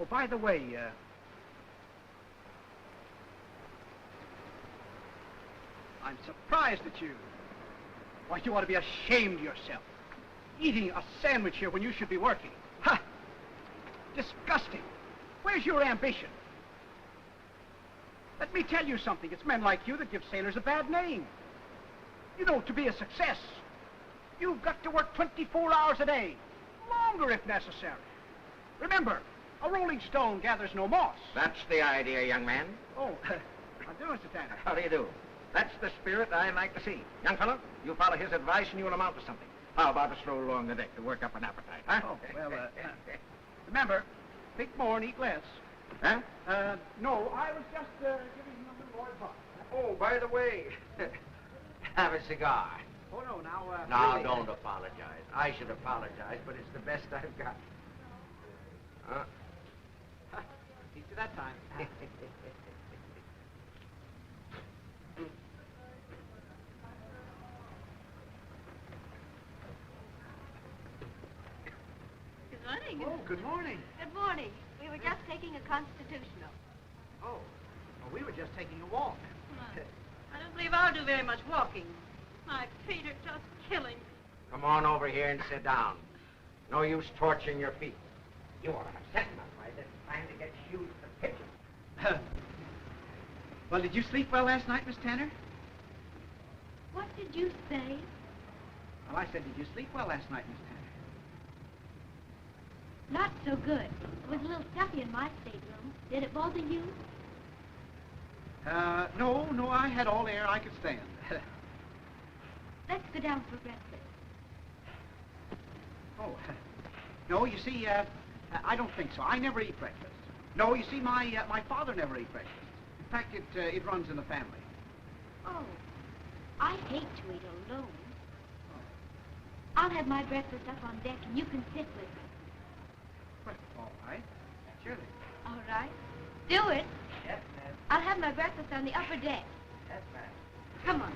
Speaker 4: Oh, by the way, I'm surprised at you. Why, you ought to be ashamed of yourself. Eating a sandwich here when you should be working. Ha! Disgusting. Where's your ambition? Let me tell you something. It's men like you that give sailors a bad name. You know, to be a success, you've got to work 24 hours a day. Longer if necessary. Remember, a rolling stone gathers no moss.
Speaker 1: That's the idea, young man.
Speaker 4: Oh, how do, Mr. Tanner?
Speaker 1: How do you do? That's the spirit I like to see. Young fellow, you follow his advice and you'll amount to something. How about a stroll along the deck to work up an appetite, huh?
Speaker 4: Oh, well, remember, think more and eat less.
Speaker 1: Huh?
Speaker 4: No, I was just giving him a little more advice.
Speaker 1: Oh, by the way, have a cigar.
Speaker 4: Oh, no, now,
Speaker 1: No,
Speaker 4: really,
Speaker 1: don't apologize. I should apologize, but it's the best I've got.
Speaker 4: See to that time.
Speaker 5: Good morning.
Speaker 4: Oh, good morning.
Speaker 5: Good morning. We were just taking a constitutional.
Speaker 4: Oh, well, we were just taking a walk.
Speaker 5: I don't believe I'll do very much walking. My feet are just killing me.
Speaker 1: Come on over here and sit down. No use torturing your feet. You are upset enough by this time to get shoes to pitch.
Speaker 4: Well, did you sleep well last night, Miss Tanner?
Speaker 8: What did you say?
Speaker 4: Well, I said, did you sleep well last night, Miss Tanner?
Speaker 8: Not so good. It was a little stuffy in my stateroom. Did it bother you?
Speaker 4: No, I had all the air I could stand.
Speaker 8: Let's go down for breakfast.
Speaker 4: Oh, no, you see, I don't think so. I never eat breakfast. No, you see, my father never ate breakfast. In fact, it runs in the family.
Speaker 8: Oh, I hate to eat alone. I'll have my breakfast up on deck and you can sit with me.
Speaker 4: Well, all right. Surely.
Speaker 8: All right. Do it.
Speaker 1: Yes, ma'am.
Speaker 8: I'll have my breakfast on the upper deck.
Speaker 1: Yes, ma'am.
Speaker 8: Come on.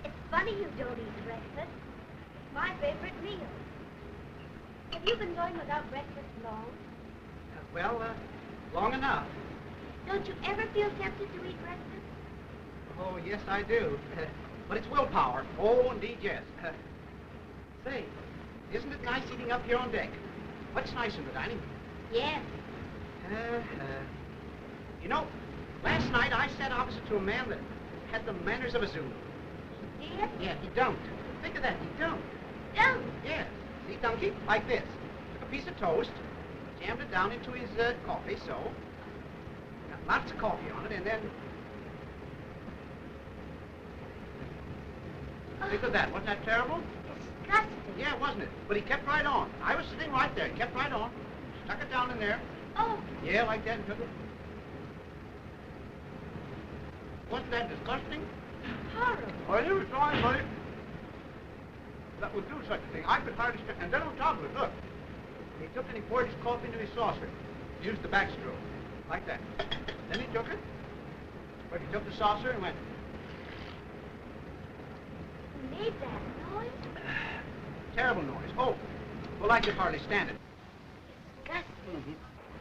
Speaker 8: It's funny you don't eat breakfast. It's my favorite meal. Have you been going without breakfast long?
Speaker 4: Long enough.
Speaker 8: Don't you ever feel tempted to eat breakfast?
Speaker 4: Oh, yes, I do. But it's willpower. Oh, indeed, yes. Say, isn't it nice eating up here on deck? What's nice in the dining room?
Speaker 8: Yes.
Speaker 4: You know, last night I sat opposite to a man that had the manners of a Zulu.
Speaker 8: Dear?
Speaker 4: Yeah, he dumped. Think of that, he dumped.
Speaker 8: Don't.
Speaker 4: Yes. See, donkey, like this. Took a piece of toast, jammed it down into his coffee, so. Got lots of coffee on it, and then. Think of that. Wasn't that terrible?
Speaker 8: Disgusting.
Speaker 4: Yeah, wasn't it? But he kept right on. I was sitting right there. He kept right on. Stuck it down in there.
Speaker 8: Oh.
Speaker 4: Yeah, like that, and took it. Wasn't that disgusting?
Speaker 8: Horrible.
Speaker 4: I never saw anybody that would do such a thing. I could hardly stand. And then on top of it, look. He took and he poured his coffee into his saucer. Used the back stroke. Like that. Then he took it. But he took the saucer and went.
Speaker 8: Who made that noise?
Speaker 4: Terrible noise. Oh. Well, I could hardly stand it.
Speaker 8: Disgusting.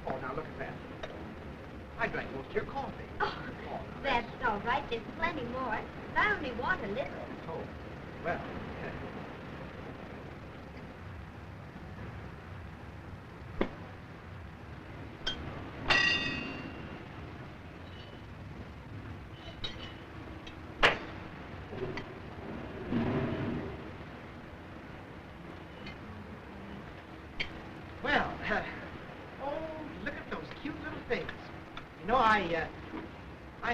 Speaker 4: Oh, now look at that. I drank most of your coffee.
Speaker 8: Oh, that's all right. There's plenty more. I only want a little.
Speaker 4: Oh, well.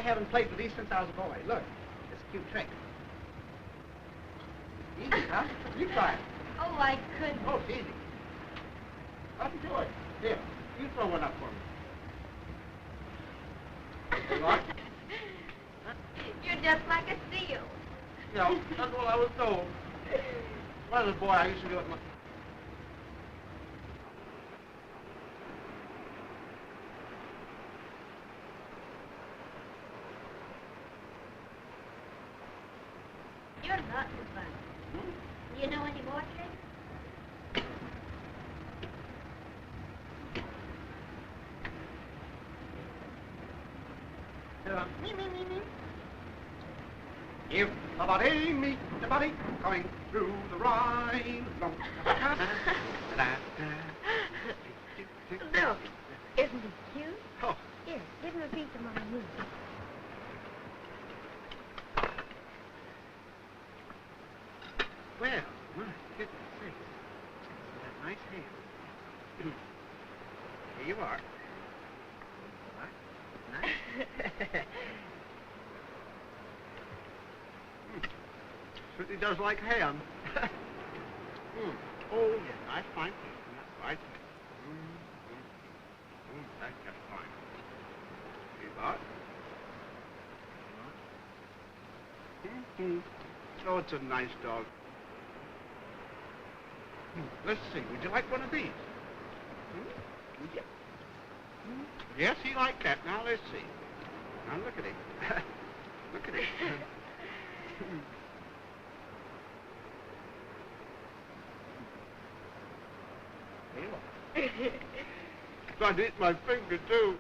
Speaker 4: I haven't played with these since I was a boy. Look, this cute trick. Easy, huh? You try it.
Speaker 8: Oh, I couldn't.
Speaker 4: Oh, it's easy. How'd you do it? Here, you throw one up for me. There you are.
Speaker 8: You're just like a seal.
Speaker 4: No, that's what I was told. When I was a boy, I used to do it.
Speaker 8: You're lots of fun. Do you know any more tricks?
Speaker 4: Me. Everybody meet the body coming through the rhyme.
Speaker 8: Look, isn't he cute?
Speaker 4: Oh.
Speaker 8: Here, give him a piece of my music.
Speaker 4: Well, my goodness sakes. That nice hand. Here you are. What? Nice. Certainly does like ham. Oh, yes, nice fine fish. Nice fish. That's just fine. See about? Oh, it's a nice dog. Let's see. Would you like one of these? Would you? Yes, he liked that. Now, let's see. Now, look at him. Look at him. Trying to eat my finger, too.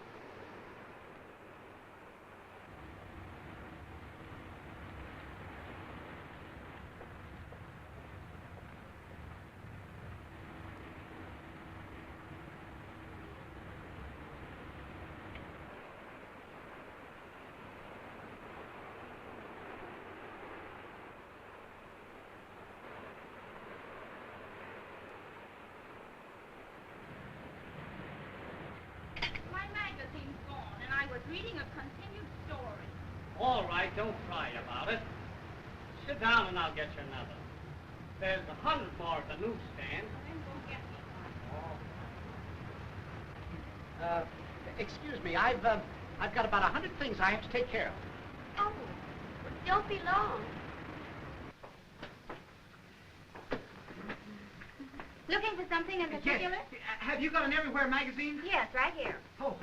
Speaker 5: Reading a continued story.
Speaker 10: All right, don't cry about it. Sit down and I'll get you another. There's 100 more at the newsstand.
Speaker 4: Excuse me, I've got about 100 things I have to take care of.
Speaker 8: Oh, don't be long. Looking for something in particular?
Speaker 4: Yes. Have you got an Everywhere magazine?
Speaker 8: Yes, right here.
Speaker 4: Oh,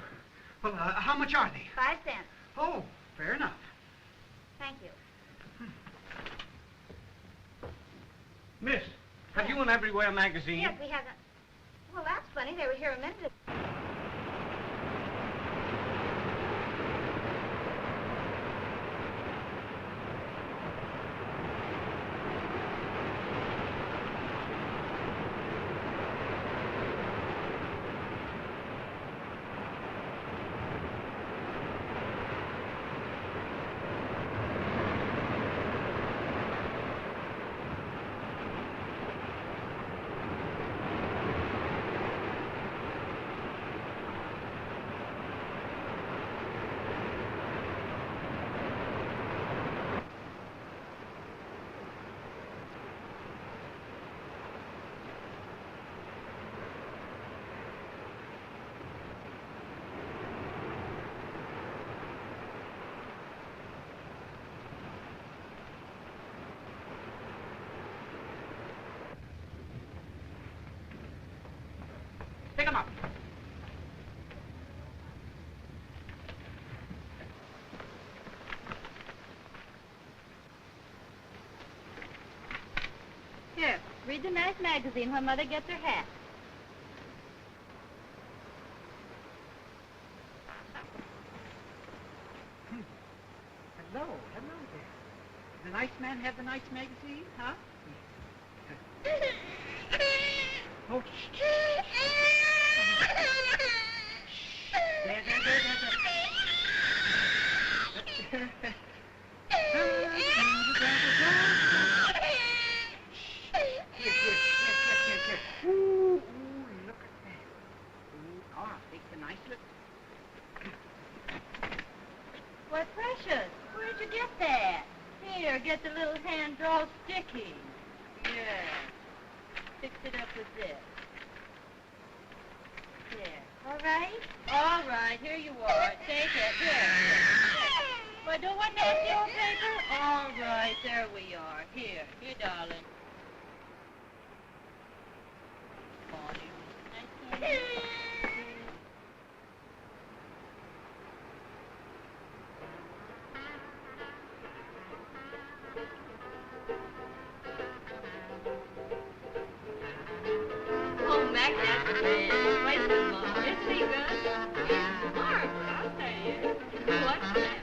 Speaker 4: well, how much are they?
Speaker 8: 5 cents.
Speaker 4: Oh, fair enough.
Speaker 8: Thank you.
Speaker 4: Miss, have you an Everywhere magazine?
Speaker 8: Yes, we have a... Well, that's funny. They were here a minute ago.
Speaker 4: Pick them up.
Speaker 8: Here, read the nice magazine where Mother gets her hat.
Speaker 4: Hello there. The nice man have the nice magazine, huh? Oh, shh. There. Here. Ooh, look at that. Ooh, I'll take the nice look.
Speaker 8: What precious.
Speaker 5: little hand draw sticky. Yeah. Fix it up with this. There. All right? All right, here you are. Take it. Here. Why, don't want nasty old paper? All right, there we are. Here, darling. Bonnie. Oh, Mac, that's the man. Wait a moment. Isn't he good? He's smart, I'll tell you. What's that?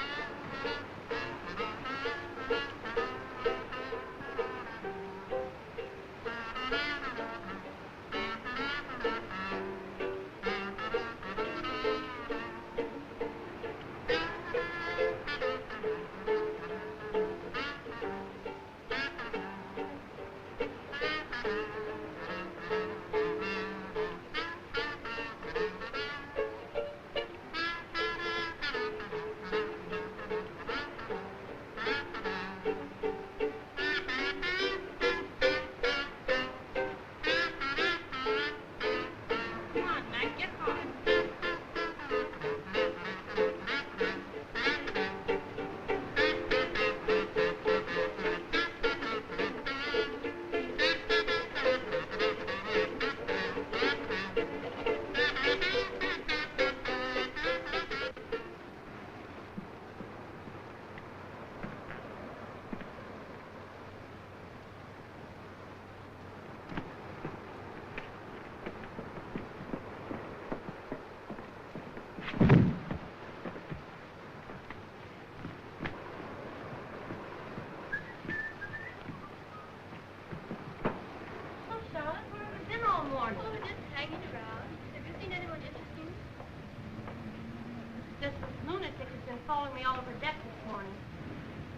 Speaker 5: Following me all over deck this morning.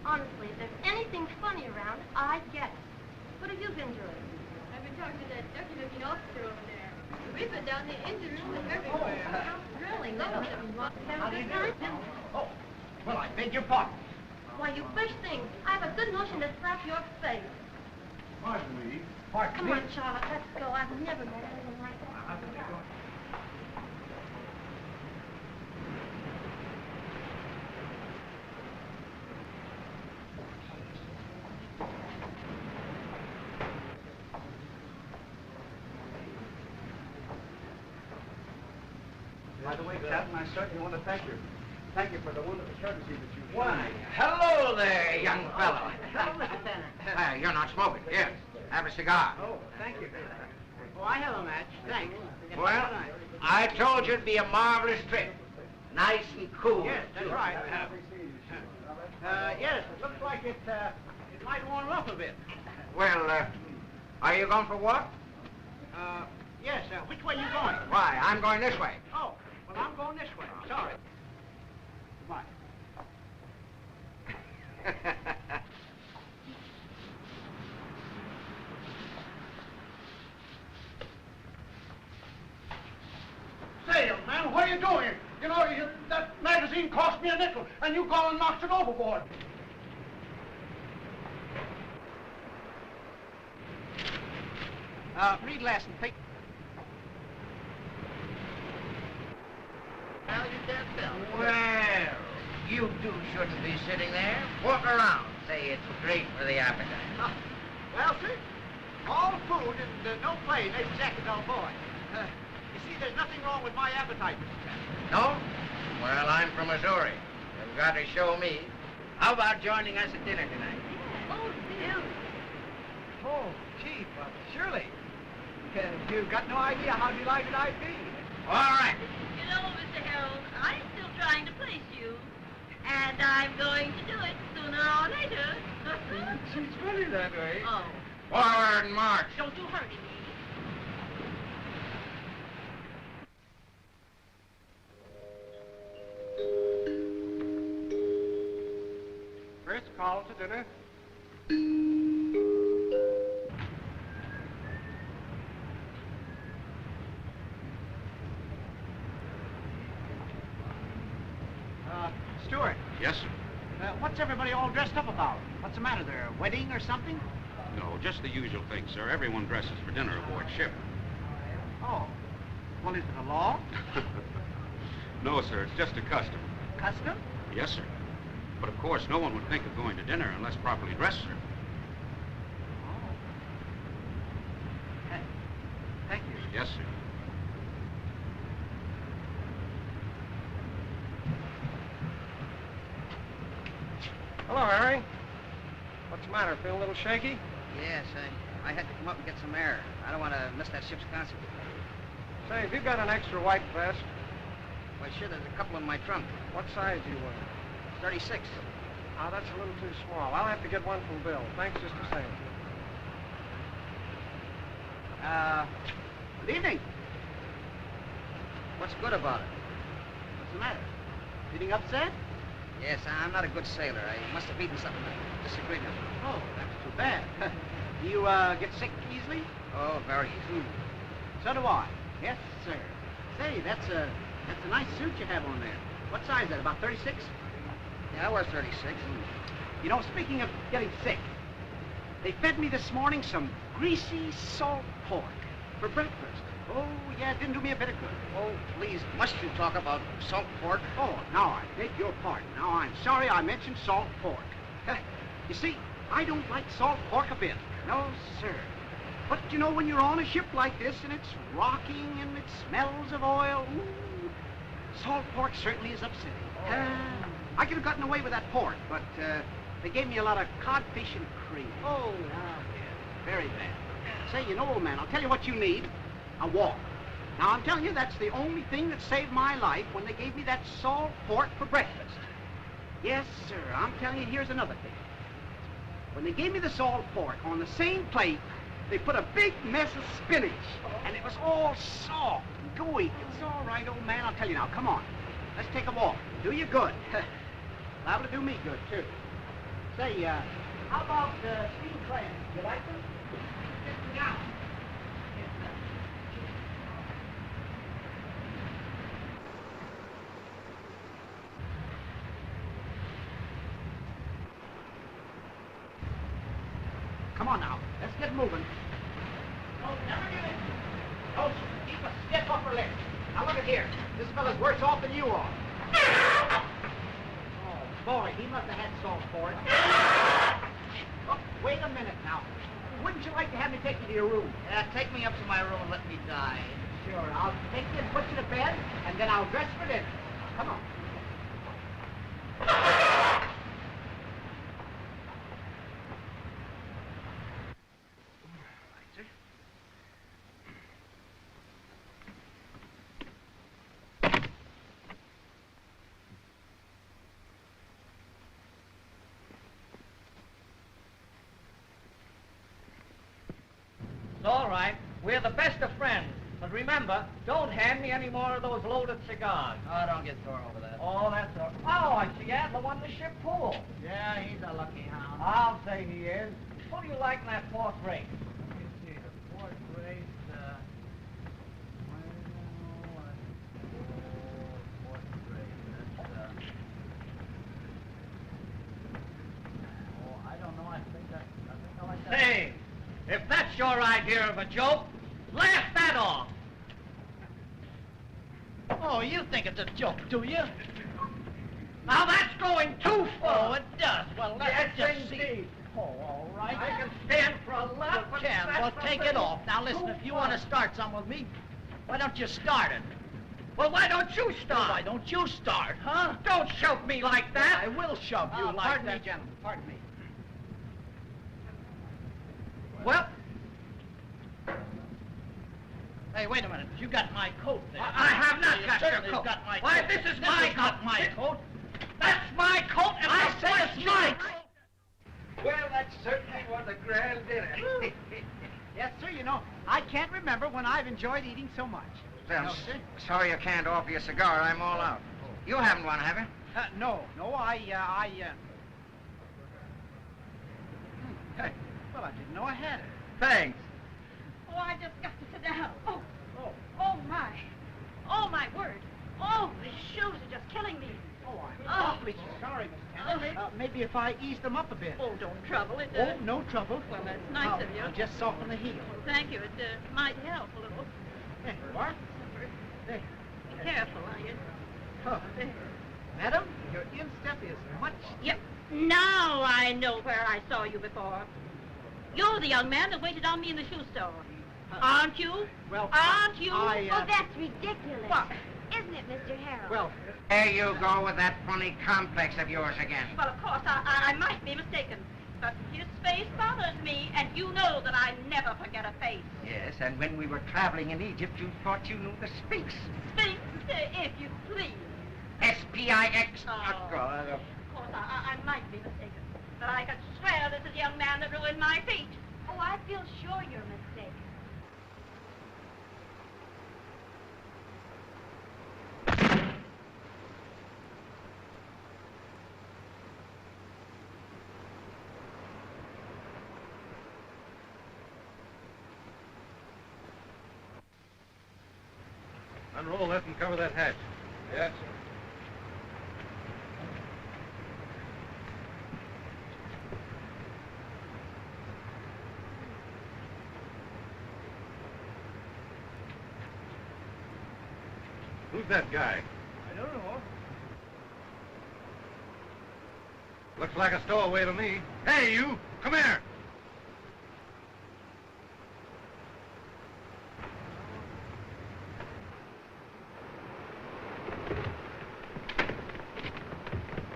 Speaker 5: Honestly, if there's anything funny around, I get it. What have you been doing? I've been talking to that dirty-looking officer over there. We've been down the engine room and everywhere. Really? No.
Speaker 4: Oh, well, I beg your pardon.
Speaker 8: Why, you fish things. I have a good notion to slap your face.
Speaker 11: Pardon me.
Speaker 8: Come on, Charlotte, let's go. I've never met anyone like that.
Speaker 4: By the way, Captain, I certainly want to thank you. Thank you for the wonderful courtesy that you've shown.
Speaker 1: Why, hello there, young fellow.
Speaker 4: Hello, Mr. Tanner.
Speaker 1: You're not smoking. Here, have a cigar.
Speaker 4: Oh, thank you. Oh, I have a match. Thanks.
Speaker 1: Well, I told you it'd be a marvelous trip. Nice and cool.
Speaker 4: Yes, that's right. Yes, it looks like it might warm up a bit.
Speaker 1: Well, are you going for what?
Speaker 4: Yes, which way are you going?
Speaker 1: Why, I'm going this way.
Speaker 4: Oh, well, I'm going this way. Sorry. Goodbye. Say, young man, what are you doing? You know, that magazine cost me a nickel, and you gone and knocked it overboard. Read lesson. Take.
Speaker 1: Well, you two shouldn't be sitting there. Walk around. Say it's great for the appetite.
Speaker 4: Well, sir, all food and no play makes Jack a dull boy. You see, there's nothing wrong with my appetite, Mr. Tanner.
Speaker 1: No? Well, I'm from Missouri. You've got to show me. How about joining us at dinner tonight?
Speaker 4: Oh, dear. Oh, Chief, surely. You've got no idea how delighted I'd be.
Speaker 1: All right.
Speaker 5: You know, Mr. Harold, I'm still trying to place you. And I'm going to do it sooner or later.
Speaker 11: She's funny that way.
Speaker 5: Oh,
Speaker 1: Forward and march.
Speaker 5: don't you hurt me.
Speaker 4: First call to dinner. Stuart.
Speaker 2: Yes, sir.
Speaker 4: What's everybody all dressed up about? What's the matter there? A wedding or something?
Speaker 12: No, just the usual thing, sir. Everyone dresses for dinner aboard ship.
Speaker 4: Oh. Well, is it a law?
Speaker 12: No, sir, it's just a custom.
Speaker 4: Custom?
Speaker 12: Yes, sir. But of course, no one would think of going to dinner unless properly dressed, sir.
Speaker 4: Oh. Thank you.
Speaker 12: Yes, sir.
Speaker 6: Hello, Harry. What's the matter? Feel a little shaky?
Speaker 13: Yes, I had to come up and get some air. I don't want to miss that ship's concert.
Speaker 6: Say, have you got an extra white vest?
Speaker 13: Why, sure, there's a couple in my trunk.
Speaker 6: What size do you wear?
Speaker 13: 36.
Speaker 6: Oh, that's a little too small. I'll have to get one from Bill. Thanks just the same.
Speaker 4: Good evening.
Speaker 13: What's good about it?
Speaker 4: What's the matter? Feeling upset?
Speaker 13: Yes, I'm not a good sailor. I must have eaten something that disagreed with me.
Speaker 4: Oh, that's too bad. Do you, get sick easily?
Speaker 13: Oh, very easy.
Speaker 4: So do I. Yes, sir. Say, that's a nice suit you have on there. What size is that, about 36?
Speaker 13: Yeah, I wear 36.
Speaker 4: You know, speaking of getting sick, they fed me this morning some greasy salt pork for breakfast. Oh, yeah, it didn't do me a bit of good.
Speaker 13: Oh, please, must you talk about salt pork?
Speaker 4: Oh, now I beg your pardon. Now, I'm sorry I mentioned salt pork. You see, I don't like salt pork a bit. No, sir. But, you know, when you're on a ship like this and it's rocking and it smells of oil, ooh, salt pork certainly is upsetting. I could have gotten away with that pork, but they gave me a lot of codfish and cream. Oh, yeah, very bad. Say, you know, old man, I'll tell you what you need. A walk. Now, I'm telling you, that's the only thing that saved my life when they gave me that salt pork for breakfast. Yes, sir, I'm telling you, here's another thing. When they gave me the salt pork, on the same plate, they put a big mess of spinach, and it was all soft and gooey. It's all right, old man, I'll tell you now. Come on. Let's take a walk. Do you good. Liable to do me good, too. Say, how about steamed clams? You like them? Now. Come on now, let's get moving. Don't never give in. Don't keep a stiff upper lip. Now look at here. This fella's worse off than you are. Oh, boy, he must have had salt for it. Oh, wait a minute now. Wouldn't you like to have me take you to your room?
Speaker 13: Yeah, take me up to my room and let me die.
Speaker 4: Sure, I'll take you and put you to bed, and then I'll dress for dinner. Come on.
Speaker 6: All right. We're the best of friends. But remember, don't hand me any more of those loaded cigars.
Speaker 13: Oh, don't get sore over that.
Speaker 6: Oh, that's all. Oh, I see Adler won the ship pool.
Speaker 13: Yeah, he's a lucky hound.
Speaker 6: I'll say he is. Who do you like in that fourth race?
Speaker 13: Let me see, the fourth race, I don't know, I think I like that.
Speaker 6: Say, if that's your idea of a joke, laugh that off.
Speaker 14: Oh, you think it's a joke, do you?
Speaker 6: Now that's going too far.
Speaker 14: Oh, it does. Well, let's
Speaker 6: Yes,
Speaker 14: just
Speaker 6: indeed.
Speaker 14: see. Oh, all right.
Speaker 6: I can stand for a laugh.
Speaker 14: You
Speaker 6: but
Speaker 14: can.
Speaker 6: that's
Speaker 14: Well, take it
Speaker 6: something
Speaker 14: off. Now, listen,
Speaker 6: too
Speaker 14: if you
Speaker 6: far.
Speaker 14: want to start something with me, why don't you start it?
Speaker 6: Well, why don't you start?
Speaker 14: Why don't you start, huh?
Speaker 6: Don't shove me like that.
Speaker 14: I will shove you like
Speaker 4: Pardon
Speaker 14: that.
Speaker 4: me, gentlemen. Pardon me.
Speaker 6: Well,
Speaker 14: Hey, wait a minute. You got my coat there.
Speaker 6: I have not
Speaker 14: You
Speaker 6: got your
Speaker 14: certainly
Speaker 6: coat.
Speaker 14: got my
Speaker 6: Why,
Speaker 14: coat.
Speaker 6: this is
Speaker 14: This
Speaker 6: my
Speaker 14: is not
Speaker 6: coat.
Speaker 14: my
Speaker 6: This-
Speaker 14: coat.
Speaker 6: That's my coat, and
Speaker 14: I
Speaker 6: I
Speaker 14: say
Speaker 6: say
Speaker 14: it's
Speaker 6: it's
Speaker 14: my
Speaker 6: my
Speaker 14: coat.
Speaker 6: coat.
Speaker 13: Well, that certainly was a grand dinner.
Speaker 4: Yes, sir, you know, I can't remember when I've enjoyed eating so much.
Speaker 1: Well,
Speaker 4: No, sir.
Speaker 1: sorry you can't offer you a cigar. I'm all out. You haven't one, have you?
Speaker 4: No, well, I didn't know I had it.
Speaker 1: Thanks.
Speaker 5: Oh, I just got to sit down. Oh, my. Oh, my word. Oh, these shoes are just killing me.
Speaker 4: Oh, I'm
Speaker 5: Oh.
Speaker 4: awfully sorry, Miss Tanner.
Speaker 5: trouble?
Speaker 4: Maybe if I ease them up a bit.
Speaker 5: Oh, don't trouble it.
Speaker 4: Oh, no trouble.
Speaker 5: Well, that's nice of you.
Speaker 4: I'll just soften the heel.
Speaker 5: Well, thank you. It might help a little.
Speaker 4: There you are. There.
Speaker 5: Be careful, are you?
Speaker 4: Oh, there. Madam, your instep is much...
Speaker 5: Yep. Now I know where I saw you before. You're the young man that waited on me in the shoe store. Aren't you?
Speaker 4: Well,
Speaker 5: aren't you?
Speaker 8: Oh, that's ridiculous.
Speaker 5: What?
Speaker 8: Isn't it, Mr. Harold?
Speaker 4: Well,
Speaker 1: There you go with that funny complex of yours again.
Speaker 5: Well, of course, I might be mistaken. But his face bothers me, and you know that I never forget a face.
Speaker 1: Yes, and when we were traveling in Egypt, you thought you knew the Sphinx.
Speaker 5: Sphinx, if you please.
Speaker 1: S-P-I-X.
Speaker 5: Oh. Of course, I might be mistaken. But I could swear this is the young man that ruined my feet.
Speaker 8: Oh, I feel sure you're mistaken.
Speaker 7: Unroll that and cover that hatch.
Speaker 2: Yes, sir.
Speaker 7: Who's that guy?
Speaker 4: I don't know.
Speaker 7: Looks like a stowaway to me. Hey, you! Come here!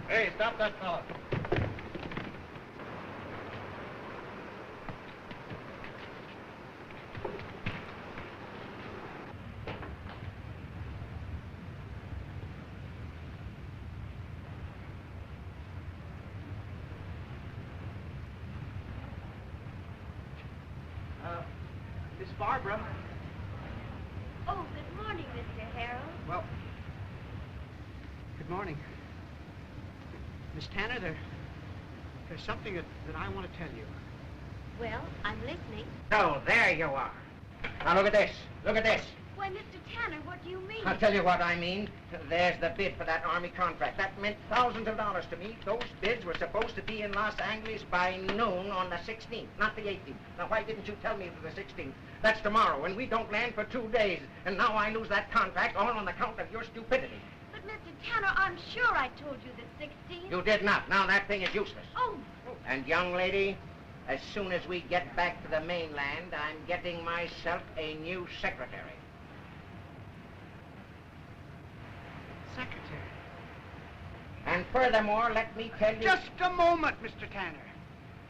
Speaker 7: Hey, stop that fella.
Speaker 4: Miss Barbara.
Speaker 8: Oh, good morning, Mr. Harold.
Speaker 4: Well, good morning. Miss Tanner, there's something that I want to tell you.
Speaker 8: Well, I'm listening.
Speaker 1: So, there you are. Now, look at this. Look at this.
Speaker 8: Why, Mr. Tanner, what do you mean?
Speaker 1: I'll tell you what I mean. There's the bid for that Army contract. That meant thousands of dollars to me. Those bids were supposed to be in Los Angeles by noon on the 16th, not the 18th. Now, why didn't you tell me for the 16th? That's tomorrow, and we don't land for 2 days. And now I lose that contract all on account of your stupidity.
Speaker 8: But, Mr. Tanner, I'm sure I told you the 16th.
Speaker 1: You did not. Now that thing is useless.
Speaker 8: Oh.
Speaker 1: And, young lady, as soon as we get back to the mainland, I'm getting myself a new secretary.
Speaker 4: Secretary.
Speaker 1: And furthermore, let me tell you...
Speaker 4: Just a moment, Mr. Tanner.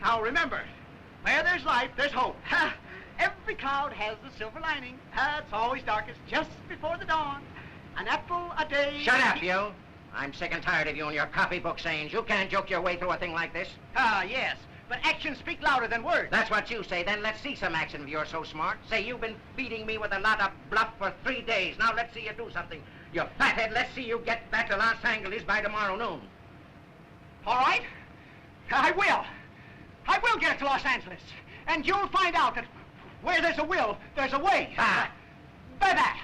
Speaker 4: Now, remember, where there's light, there's hope. Ha! Every cloud has the silver lining. It's always darkest just before the dawn. An apple a day...
Speaker 1: Shut up, you. I'm sick and tired of you and your copybook sayings. You can't joke your way through a thing like this.
Speaker 4: Yes. But actions speak louder than words.
Speaker 1: That's what you say. Then let's see some action if you're so smart. Say you've been feeding me with a lot of bluff for 3 days. Now let's see you do something. You fathead, let's see you get back to Los Angeles by tomorrow noon.
Speaker 4: All right. I will. I will get it to Los Angeles. And you'll find out that where there's a will, there's a way.
Speaker 1: Ah.
Speaker 4: Bye-bye.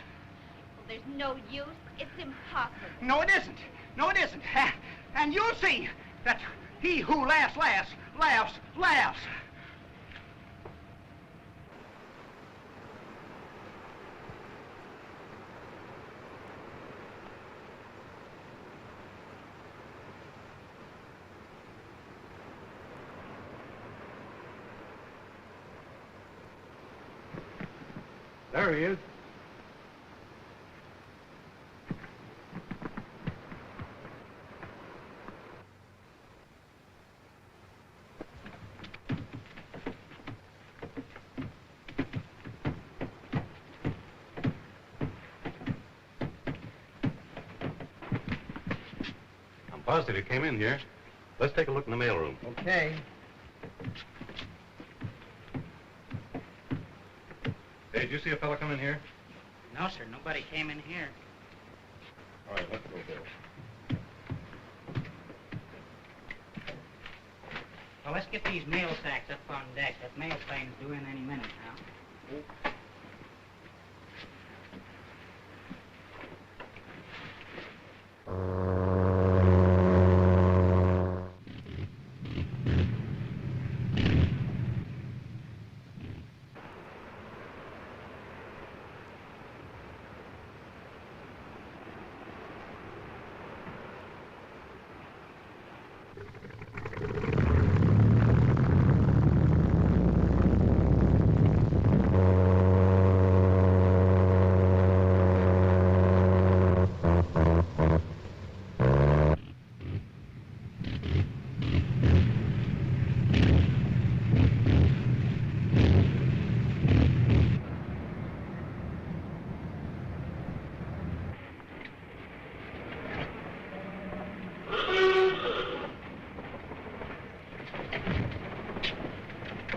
Speaker 8: Well, there's no use. It's impossible.
Speaker 4: No, it isn't. No, it isn't. And you'll see that he who laughs, laughs.
Speaker 11: There he is.
Speaker 7: I'm positive he came in here. Let's take a look in the mailroom.
Speaker 1: Okay.
Speaker 7: Hey, did you see a fella come in here?
Speaker 13: No, sir. Nobody came in here.
Speaker 7: All right, let's go, Bill.
Speaker 13: Well, let's get these mail sacks up on deck. That mail train's due in any minute now.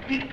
Speaker 2: Hey!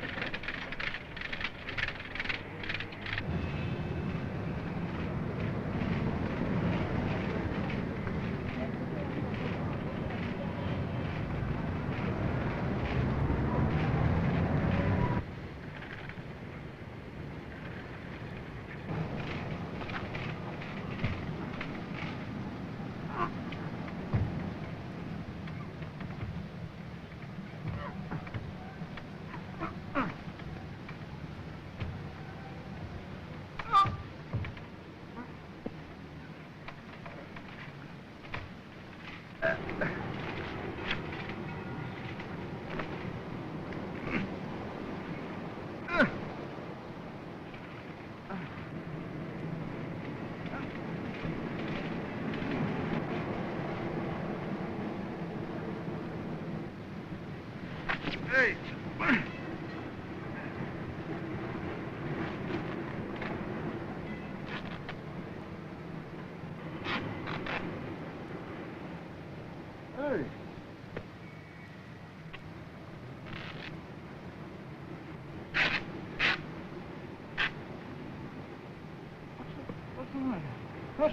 Speaker 2: Hey! What's the matter? What?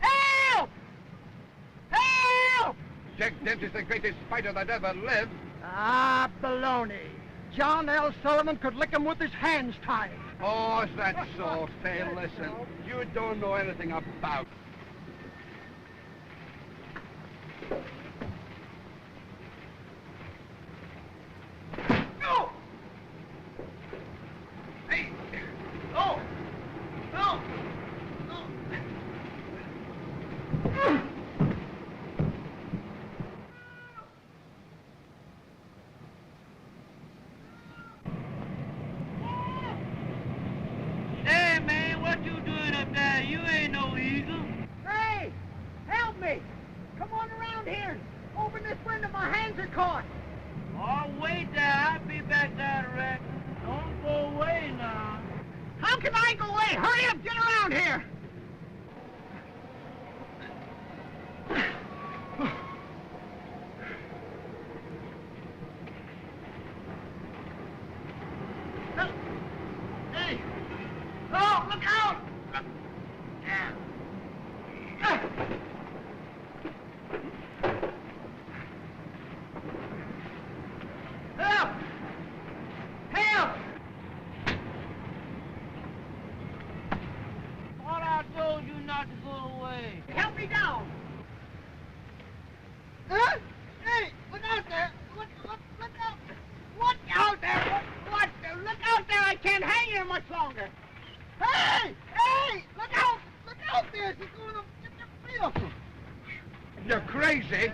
Speaker 9: Help! Help!
Speaker 2: Jack Dent is the greatest fighter that ever lived.
Speaker 9: Ah, baloney. John L. Sullivan could lick him with his hands tied.
Speaker 2: Oh, is that so? Say, listen, you don't know anything about...
Speaker 9: No!
Speaker 2: Hey!
Speaker 9: No! No!
Speaker 6: Hey, man, what you doing up there? You ain't no eagle.
Speaker 9: Hey! Help me! Come on around here! Open this window, my hands are caught!
Speaker 6: Oh, wait there. I'll be back there, Rex. Don't go away now.
Speaker 9: How can I go away? Hurry up! Get around here! Hey! Oh, look out! Help! Help!
Speaker 6: What I told you not to go away.
Speaker 9: Help me down! Huh? Hey, look out there! Look out! Look out there! What? Look out there! I can't hang here much longer! Hey! Hey! Look out! Look out there! She's going to get your feet off.
Speaker 2: You're crazy?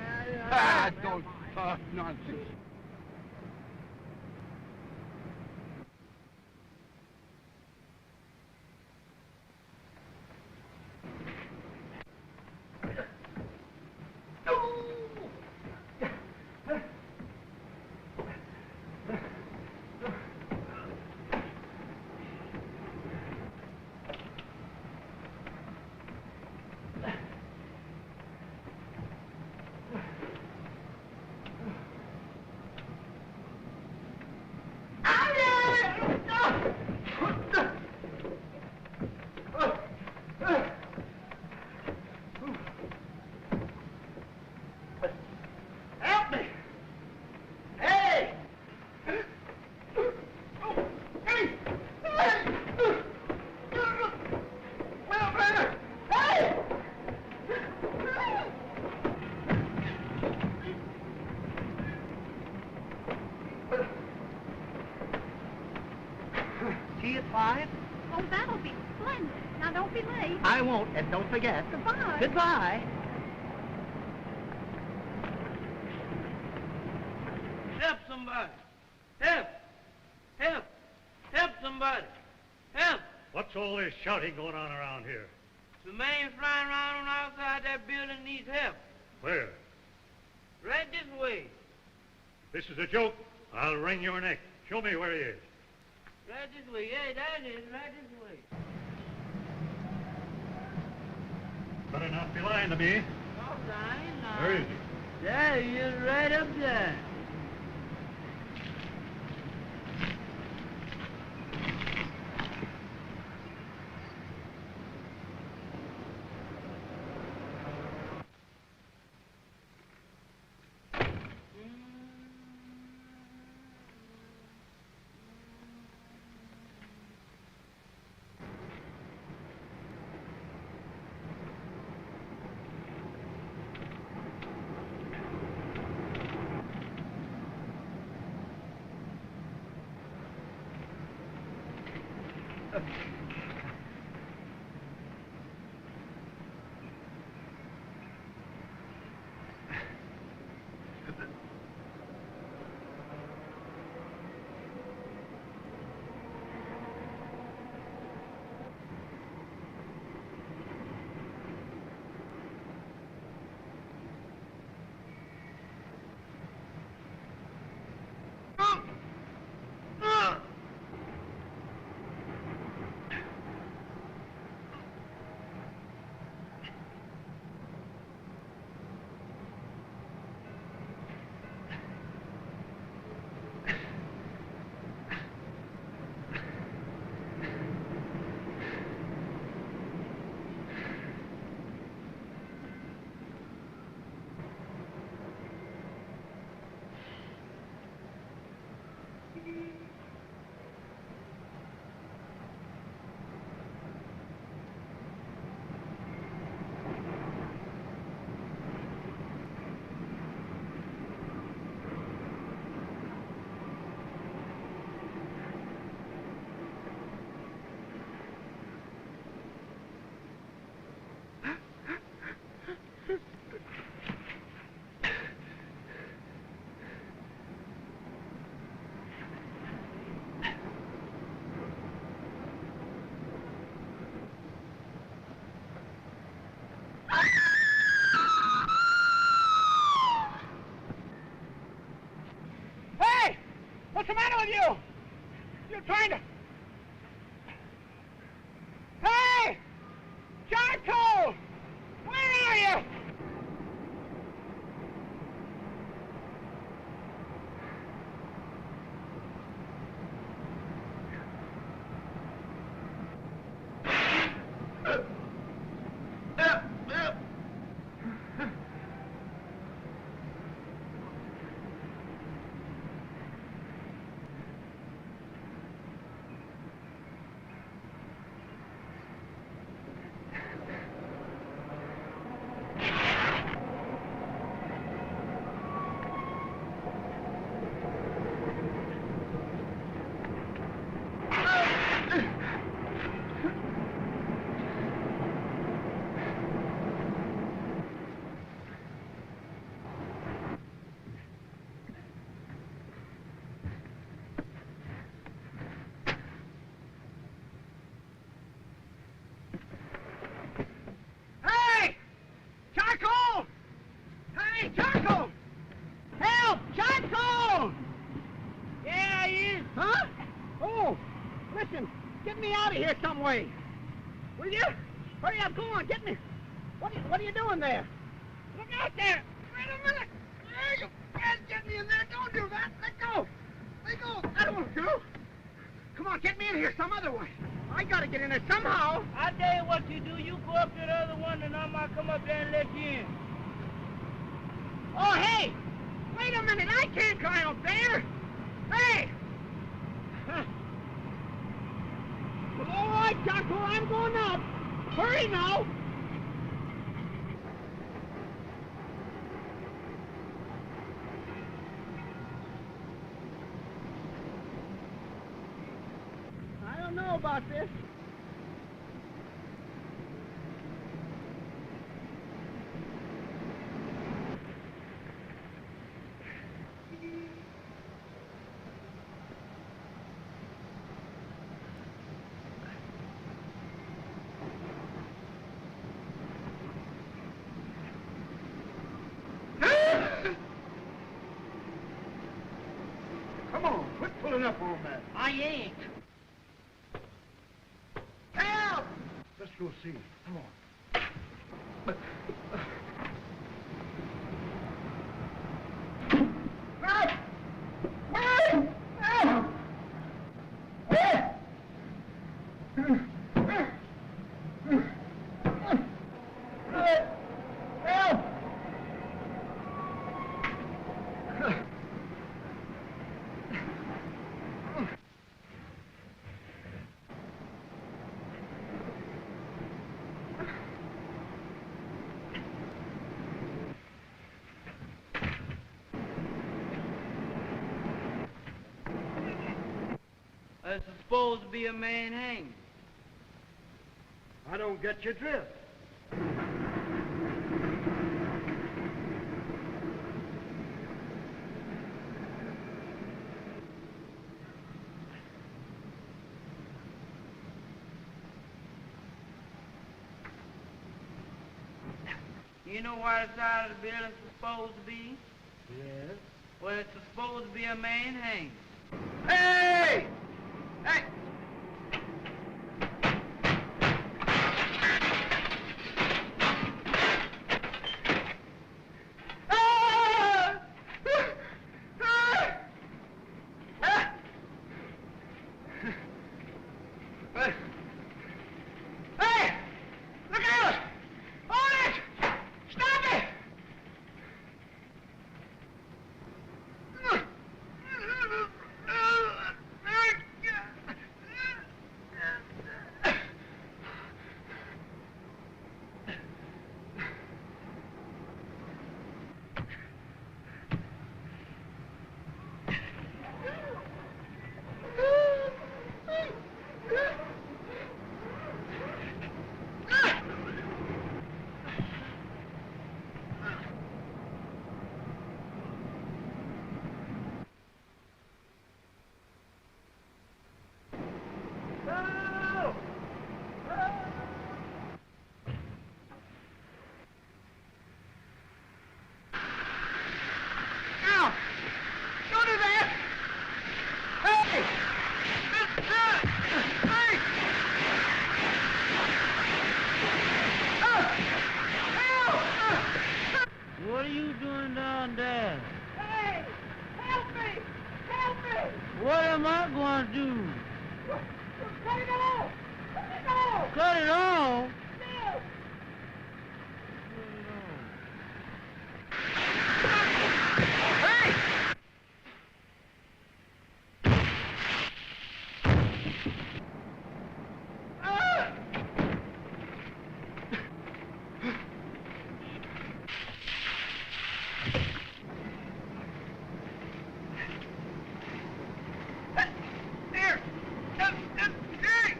Speaker 2: Ah, don't talk nonsense.
Speaker 4: 5?
Speaker 5: Oh, that'll be splendid. Now, don't be late.
Speaker 4: I won't, and don't forget.
Speaker 5: Goodbye.
Speaker 4: Goodbye.
Speaker 15: Help somebody. Help. Help. Help somebody. Help.
Speaker 11: What's all this shouting going on around here?
Speaker 15: The man flying around on the outside that building needs help.
Speaker 11: Where?
Speaker 15: Right this way.
Speaker 11: This is a joke. I'll wring your neck. Show me where he is.
Speaker 15: Right this way. Yeah, that is. Right this way.
Speaker 11: Better not be lying to me.
Speaker 15: No, I ain't lying.
Speaker 11: Where is he?
Speaker 15: There he is, right up there.
Speaker 4: What's the matter with you? You're trying to... Hey! Charcoal! Where are you? Hey! Charcoal! Hey, Charcoal! Help! Charcoal! Yeah, he is. Huh? Oh, listen, get me out of here some way. Will you? Hurry up, go on, get me. What are you doing there? Look out there! Wait a minute! Hey, you can't get me in there. Don't do that. Let go. Let go. That won't do. Come on, get me in here some other way. I gotta get in there somehow.
Speaker 15: I tell you what you do. You go up to the other one, and I might come up there and let you in.
Speaker 4: Oh, hey! Wait a minute, I can't climb up there! Hey! Huh. Well, all right, Jocko, I'm going up. Hurry now! I don't know.
Speaker 9: know about this.
Speaker 2: Come on, quit pulling up, old man.
Speaker 14: I ain't.
Speaker 9: Help!
Speaker 2: Let's go see. Come on.
Speaker 9: Help! Help! Help! Help!
Speaker 15: There's supposed to be a man hanged.
Speaker 2: I don't get your drift.
Speaker 15: You know why the side of the building is supposed to be?
Speaker 2: Yes?
Speaker 15: Well, it's supposed to be a man hanged.
Speaker 9: Hey! Hey! Hey! Look out! Hold it! Stop it! Don't do that! Hey! Hey!
Speaker 15: What are you doing down there?
Speaker 9: Hey! Help me! Help me!
Speaker 15: What am I going to do?
Speaker 9: Cut it off! Cut it off!
Speaker 15: Cut it off?
Speaker 9: Yes! Hey! Here! Hey!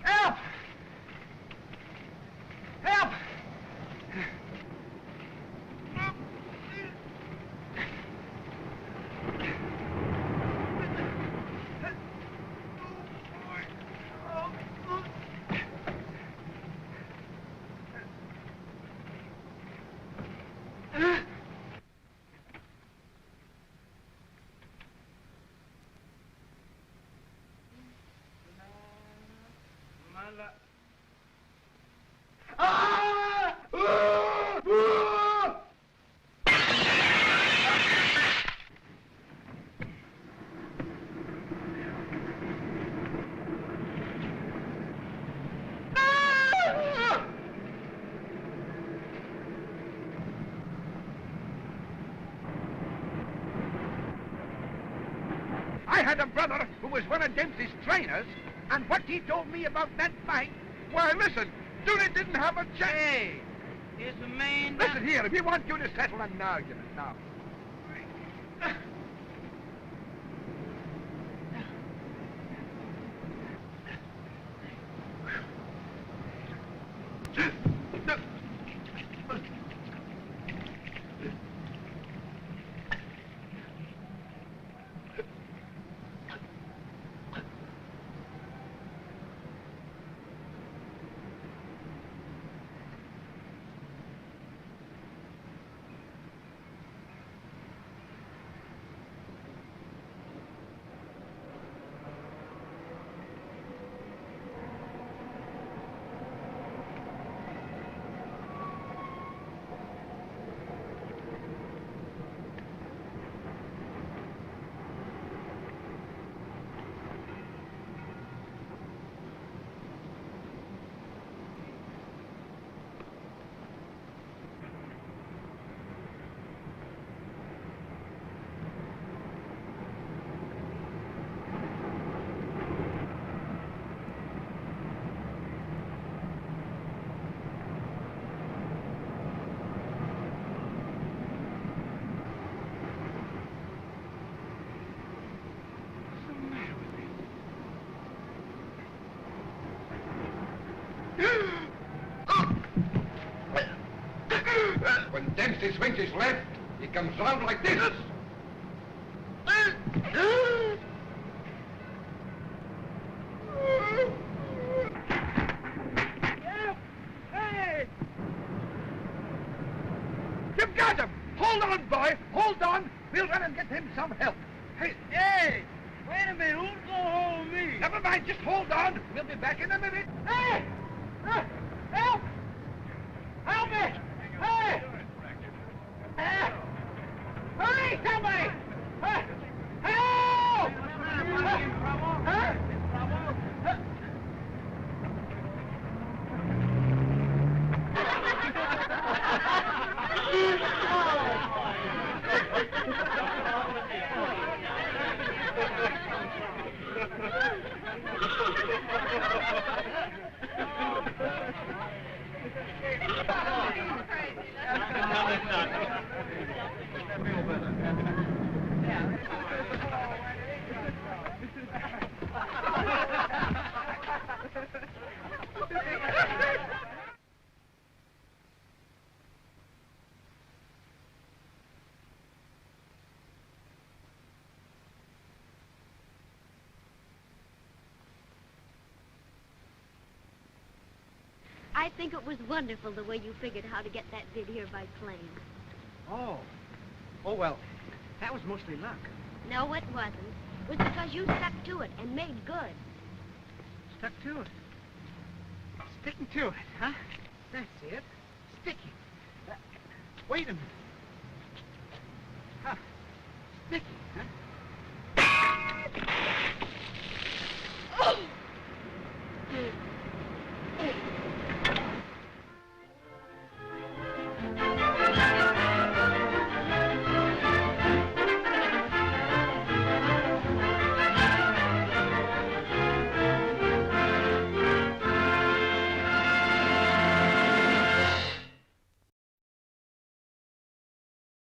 Speaker 9: Help! Help! I had a brother who was one of Dempsey's trainers, and what he told me about that fight, why, listen, Dooley didn't have a chance.
Speaker 15: Hey, it's a man...
Speaker 9: Listen here, if you want you to settle an argument now.
Speaker 7: As he swings his left, he comes round like this.
Speaker 9: Hey! You've got him! Hold on, boy! Hold on! We'll run and get him some help. Hey! Wait a minute, who's gonna hold me? Never mind, just hold on. We'll be back in a minute. Hey! Help! Help me! Hey! Hurry, somebody! Help!
Speaker 8: I think it was wonderful the way you figured how to get that vid here by plane.
Speaker 4: Oh, well, that was mostly luck.
Speaker 8: No, it wasn't. It was because you stuck to it and made good.
Speaker 4: Stuck to it. Sticking to it, huh? That's it. Sticking. Wait a minute. Huh. Sticking, huh?